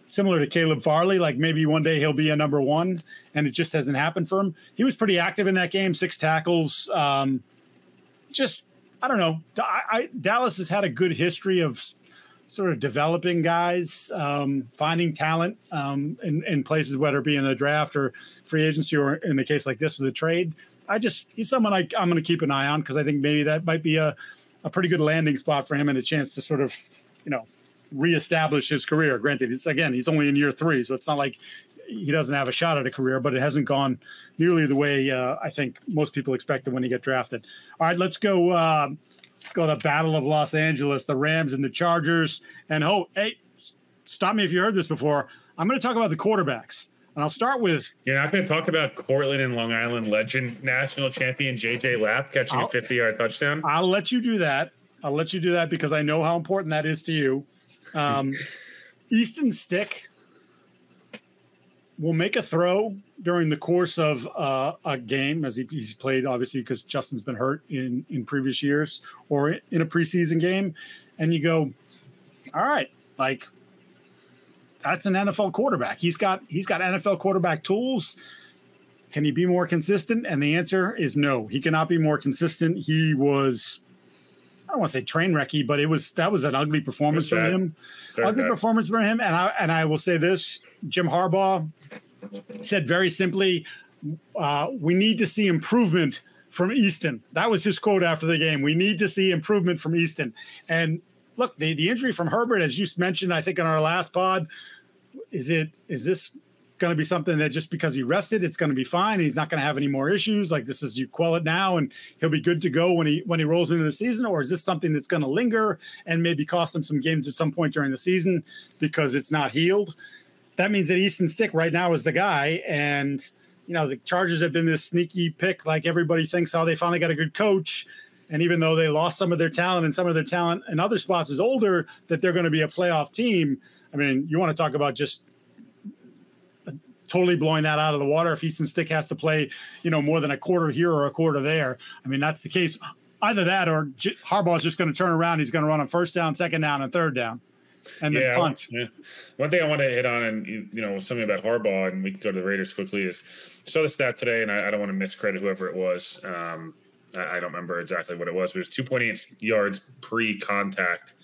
similar to Caleb Farley, maybe one day he'll be a number 1, and it just hasn't happened for him. He was pretty active in that game, 6 tackles. I don't know. Dallas has had a good history of sort of developing guys, finding talent in places, whether it be in a draft or free agency or in a case like this with a trade. He's someone I'm going to keep an eye on, because I think maybe that might be a pretty good landing spot for him and a chance to sort of, reestablish his career. Granted, he's only in year 3, so it's not like he doesn't have a shot at a career, but it hasn't gone nearly the way I think most people expected when he got drafted. All right, let's go. Let's go to the Battle of Los Angeles, the Rams and the Chargers. And hey, stop me if you heard this before. I'm going to talk about the quarterbacks. And I'll start with... You're not going to talk about Cortland and Long Island legend, national champion J.J. Lapp catching a 50-yard touchdown? I'll let you do that. Because I know how important that is to you. Easton Stick will make a throw during the course of a game, as he's played, obviously, because Justin's been hurt in previous years, or in a preseason game. And you go, all right, like that's an NFL quarterback. He's got NFL quarterback tools. Can he be more consistent? And the answer is no. He cannot be more consistent. He was, I don't want to say train wrecky, but that was an ugly performance from him. Performance from him. And I will say this: Jim Harbaugh said very simply, "We need to see improvement from Easton." That was his quote after the game. We need to see improvement from Easton. And look, the injury from Herbert, as you mentioned, I think in our last pod, is this going to be something that just because he rested, it's going to be fine? He's not going to have any more issues. Like this is, you quell it now and he'll be good to go when he rolls into the season? Or is this something that's going to linger and maybe cost him some games at some point during the season because it's not healed? That means that Easton Stick right now is the guy. And, the Chargers have been this sneaky pick. Like everybody thinks, they finally got a good coach. And even though they lost some of their talent and some of their talent in other spots is older, that they're going to be a playoff team. I mean, you want to talk about just totally blowing that out of the water. If Easton Stick has to play, more than a quarter here or a quarter there, I mean, that's the case. Either that or Harbaugh is just going to turn around. He's going to run on first down, second down, and third down, and then punt. Yeah. One thing I want to hit on, and something about Harbaugh, and we can go to the Raiders quickly, is I saw the stat today, and I don't want to miscredit whoever it was. I don't remember exactly what it was, but it was 2.8 yards pre-contact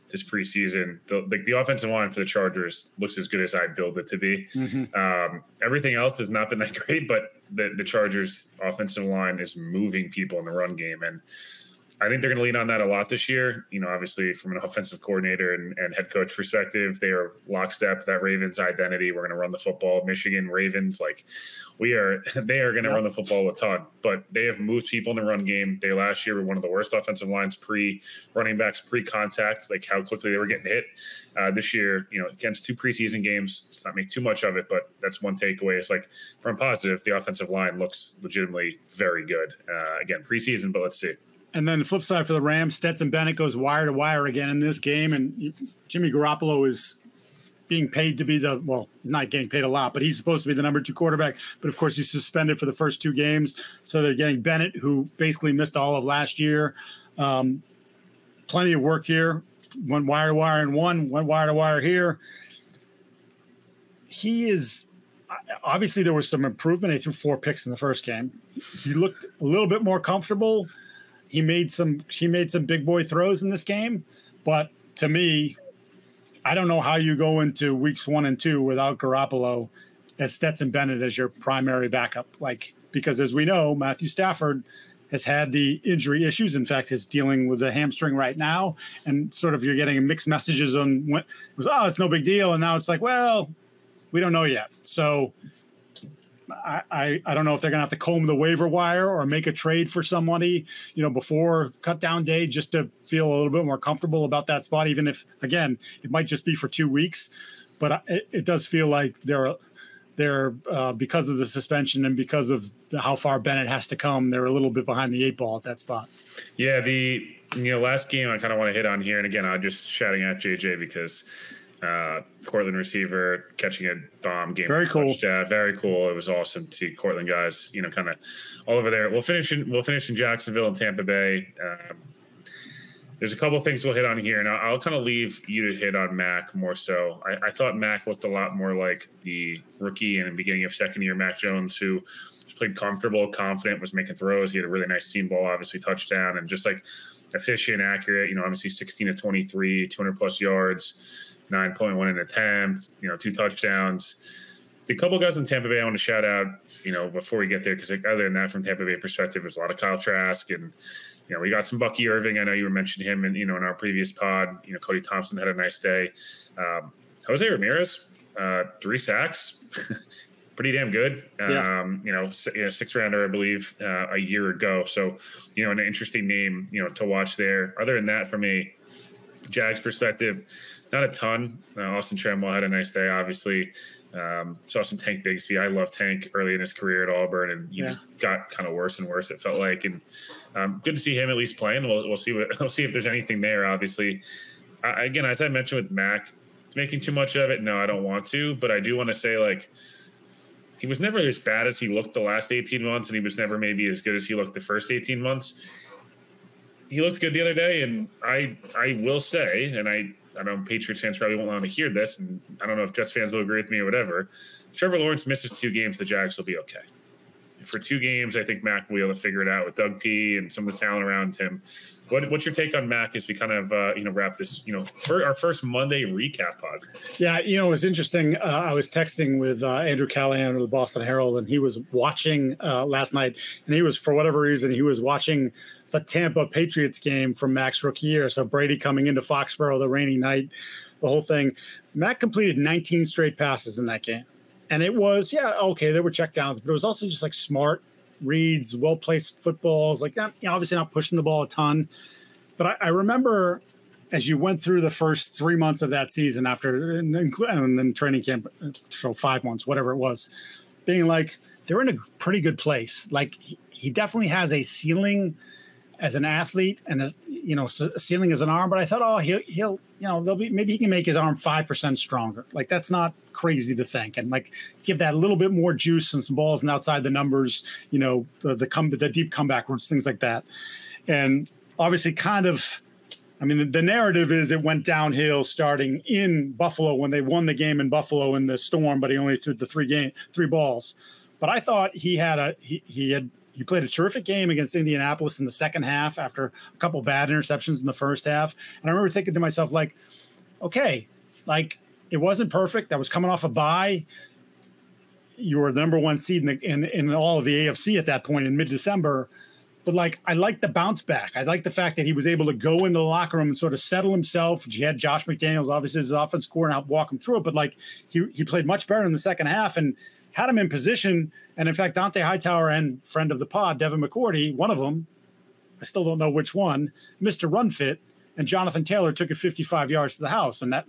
this preseason. The offensive line for the Chargers looks as good as I'd build it to be. Mm-hmm. Everything else has not been that great, but the Chargers offensive line is moving people in the run game. And I think they're going to lean on that a lot this year. Obviously from an offensive coordinator and head coach perspective, they are lockstep. That Ravens identity, we're going to run the football. Michigan Ravens, they are going to run the football a ton, but they have moved people in the run game. They last year were one of the worst offensive lines running backs pre-contact, like how quickly they were getting hit. This year, against 2 preseason games, let's not make too much of it, but that's one takeaway. It's from positive, the offensive line looks legitimately very good. Again, preseason, but let's see. And then the flip side for the Rams, Stetson Bennett goes wire to wire again in this game. And Jimmy Garoppolo is being paid to be he's not getting paid a lot, but he's supposed to be the number 2 quarterback. But, of course, he's suspended for the first 2 games. So they're getting Bennett, who basically missed all of last year. Plenty of work here. Went wire to wire in one, went wire to wire here. He is – obviously there was some improvement. He threw 4 picks in the first game. He looked a little bit more comfortable. He made some big boy throws in this game, but to me, I don't know how you go into weeks 1 and 2 without Garoppolo as Stetson Bennett as your primary backup. Because as we know, Matthew Stafford has had the injury issues. In fact, is dealing with a hamstring right now, and sort of you're getting mixed messages on when it was, it's no big deal, and now it's like, well, we don't know yet. So I don't know if they're going to have to comb the waiver wire or make a trade for somebody, before cut down day, just to feel a little bit more comfortable about that spot, even if, again, it might just be for 2 weeks. But it does feel like they're because of the suspension and because of how far Bennett has to come, they're a little bit behind the 8 ball at that spot. Yeah, the last game I kind of want to hit on here, and again, I'm just shouting at JJ because Cortland receiver catching a bomb game. Very cool. Touchdown. Very cool. It was awesome to see Cortland guys, kind of all over there. We'll finish in Jacksonville and Tampa Bay. There's a couple of things we'll hit on here, and I'll kind of leave you to hit on Mac more so. I thought Mac looked a lot more like the rookie in the beginning of second year Mac Jones, who just played comfortable, confident, was making throws. He had a really nice seam ball, obviously touchdown, and just efficient, accurate. Obviously 16 to 23, 200 plus yards. 9.1 in attempt, 2 touchdowns. The couple guys in Tampa Bay I want to shout out, before we get there, because other than that, from Tampa Bay perspective, there's a lot of Kyle Trask, and we got some Bucky Irving. I know you were mentioning him, in our previous pod. Cody Thompson had a nice day. Jose Ramirez, 3 sacks, pretty damn good. Yeah. 6th rounder, I believe, a year ago. So, an interesting name, to watch there. Other than that, from a Jags perspective, not a ton. Austin Tremwell had a nice day, obviously. Saw some Tank Bigsby. I love Tank early in his career at Auburn, and he just got kind of worse and worse, it felt like. And good to see him at least playing. We'll see if there's anything there, obviously. Again, as I mentioned with Mac, making too much of it, no, I don't want to. But I do want to say, he was never as bad as he looked the last 18 months, and he was never maybe as good as he looked the first 18 months. He looked good the other day, and I will say, and I I know Patriots fans probably won't want to hear this, and I don't know if Jets fans will agree with me or whatever. If Trevor Lawrence misses 2 games, the Jags will be okay. For 2 games, I think Mac will be able to figure it out with Doug P and some of the talent around him. What's your take on Mac as we kind of wrap this, for our first Monday recap pod? Yeah, it was interesting. I was texting with Andrew Callahan of the Boston Herald, and he was watching last night, and he was, for whatever reason, he was watching the Tampa Patriots game from Mac's rookie year. So Brady coming into Foxboro, the rainy night, the whole thing. Mac completed 19 straight passes in that game. And it was, okay, there were checkdowns, but it was also just like smart reads, well-placed footballs, like that, obviously not pushing the ball a ton. But I remember as you went through the first 3 months of that season and then training camp, so 5 months, whatever it was, being like, they're in a pretty good place. Like he definitely has a ceiling as an athlete and a ceiling as an arm, but I thought, he'll maybe he can make his arm 5% stronger. Like that's not crazy to think, and like give that a little bit more juice and some balls and outside the numbers, the deep comeback routes, things like that. And obviously the narrative is it went downhill starting in Buffalo when they won the game in Buffalo in the storm, but he only threw the 3 balls. But I thought he played a terrific game against Indianapolis in the second half after a couple bad interceptions in the first half. And I remember thinking to myself, like, okay, like it wasn't perfect. That was coming off a bye. You were the number 1 seed in all of the AFC at that point in mid-December. But like, I like the bounce back. I like the fact that he was able to go into the locker room and sort of settle himself. He had Josh McDaniels, obviously, as his offense coordinator, and walk him through it. But like, he played much better in the second half and had him in position. And in fact, Dante Hightower and friend of the pod, Devin McCourty, one of them, I still don't know which one, missed a run fit, and Jonathan Taylor took it 55 yards to the house. And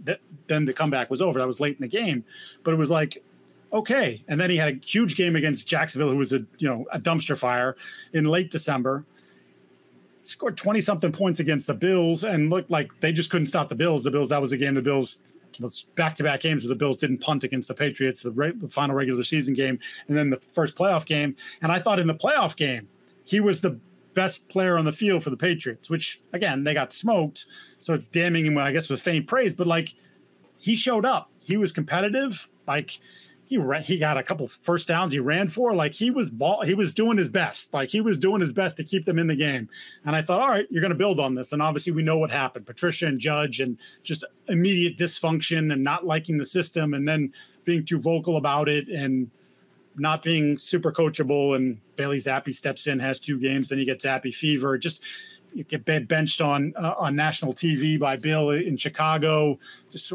then the comeback was over. That was late in the game. But it was like, okay. And then he had a huge game against Jacksonville, who was a dumpster fire in late December. Scored 20-something points against the Bills and looked like they just couldn't stop the Bills. That was a game the Bills was back-to-back games where the Bills didn't punt against the Patriots, the final regular season game, and then the first playoff game. And I thought in the playoff game, he was the best player on the field for the Patriots, which, again, they got smoked. So it's damning him, I guess, with faint praise. But, like, he showed up. He was competitive. Like, he got a couple first downs he ran for. Like, he was doing his best. Like, he was doing his best to keep them in the game. And I thought, all right, you're going to build on this. And obviously we know what happened. Patricia and Judge and just immediate dysfunction and not liking the system and then being too vocal about it and not being super coachable. And Bailey Zappi steps in, has 2 games, then you get Zappi fever. Just you get benched on national TV by Bill in Chicago. Just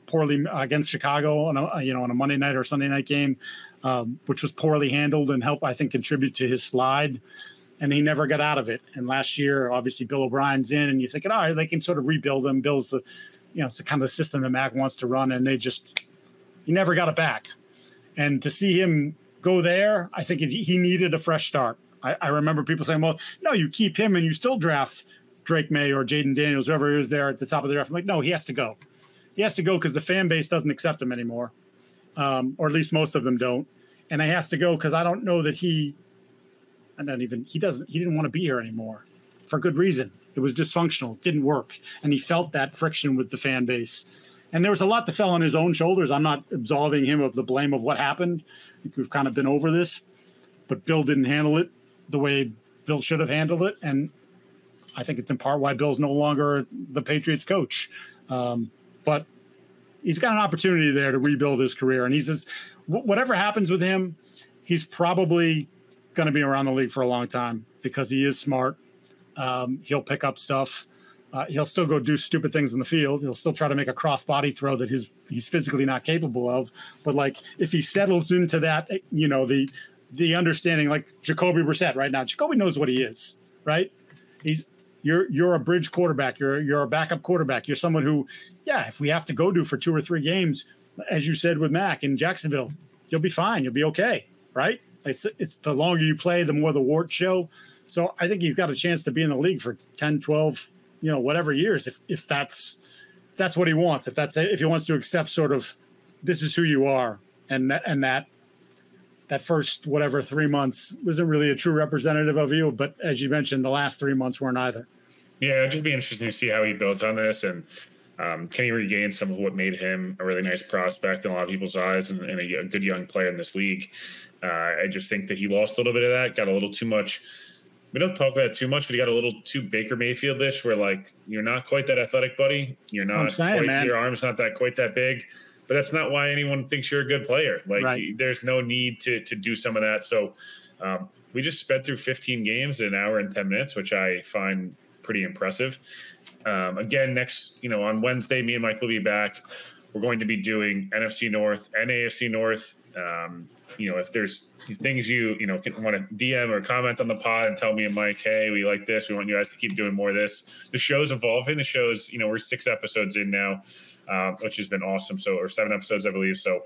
poorly against Chicago on a Monday night or Sunday night game, which was poorly handled and helped, I think, contribute to his slide. And he never got out of it. And last year, obviously, Bill O'Brien's in, and you're thinking, all right, they can sort of rebuild him. Bill's it's the kind of system that Mac wants to run, and he never got it back. And to see him go there, I think he needed a fresh start. I remember people saying, well, no, you keep him and you still draft Drake May or Jaden Daniels, whoever is there at the top of the draft. I'm like, no, he has to go. He has to go because the fan base doesn't accept him anymore, or at least most of them don't. And he has to go because I don't know that he didn't want to be here anymore for good reason. It was dysfunctional. It didn't work. And he felt that friction with the fan base. And there was a lot that fell on his own shoulders. I'm not absolving him of the blame of what happened. I think we've kind of been over this. But Bill didn't handle it the way Bill should have handled it. And I think it's in part why Bill's no longer the Patriots coach. But he's got an opportunity there to rebuild his career. And whatever happens with him, he's probably going to be around the league for a long time because he is smart. He'll pick up stuff. He'll still go do stupid things in the field. He'll still try to make a cross-body throw that he's physically not capable of. But, like, if he settles into that, the understanding, like Jacoby Brissett right now, Jacoby knows what he is, right? You're a bridge quarterback. You're a backup quarterback. You're someone who, if we have to go do for 2 or 3 games, as you said with Mac in Jacksonville, you'll be fine. You'll be okay, right? It's the longer you play, the more the warts show. So I think he's got a chance to be in the league for 10, 12, whatever years, if that's what he wants, if he wants to accept sort of this is who you are, and that first 3 months wasn't really a true representative of you, but as you mentioned, the last 3 months weren't either. Yeah, it'd just be interesting to see how he builds on this. And Can he regain some of what made him a really nice prospect in a lot of people's eyes and a good young player in this league? I just think that he lost a little bit of that, got a little too much. We don't talk about it too much, but he got a little too Baker Mayfield-ish, where like you're not quite that athletic, buddy. You're not your arm's not that quite that big, but that's not why anyone thinks you're a good player. Like there's no need to do some of that. So we just sped through 15 games in an hour and 10 minutes, which I find pretty impressive. Again, next, on Wednesday, me and Mike will be back. We're going to be doing NFC North and AFC North. If there's things you want to DM or comment on the pod and tell me and Mike, hey, we like this. We want you guys to keep doing more of this. The show's evolving. The show's, we're 6 episodes in now, which has been awesome. Or 7 episodes, I believe. So,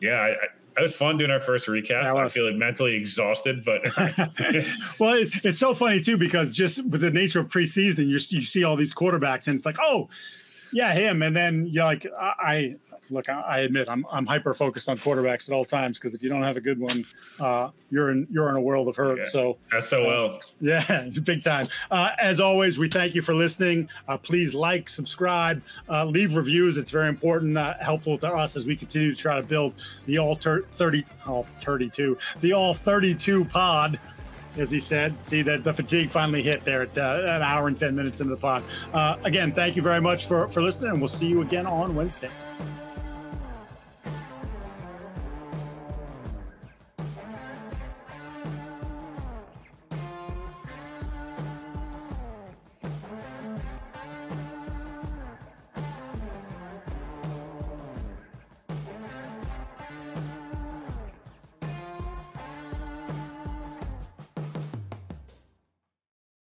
it was fun doing our first recap. I feel mentally exhausted, but well, it's so funny too, because just with the nature of preseason, you see all these quarterbacks and it's like, oh yeah, him. And then you're like, I admit I'm hyper focused on quarterbacks at all times, because if you don't have a good one, you're in a world of hurt. Yeah. So SOL. It's big time. As always, we thank you for listening. Please like, subscribe, leave reviews. It's very important, helpful to us as we continue to try to build the all 32 pod. As he said, see that the fatigue finally hit there at an hour and 10 minutes into the pod. Again, thank you very much for listening, and we'll see you again on Wednesday.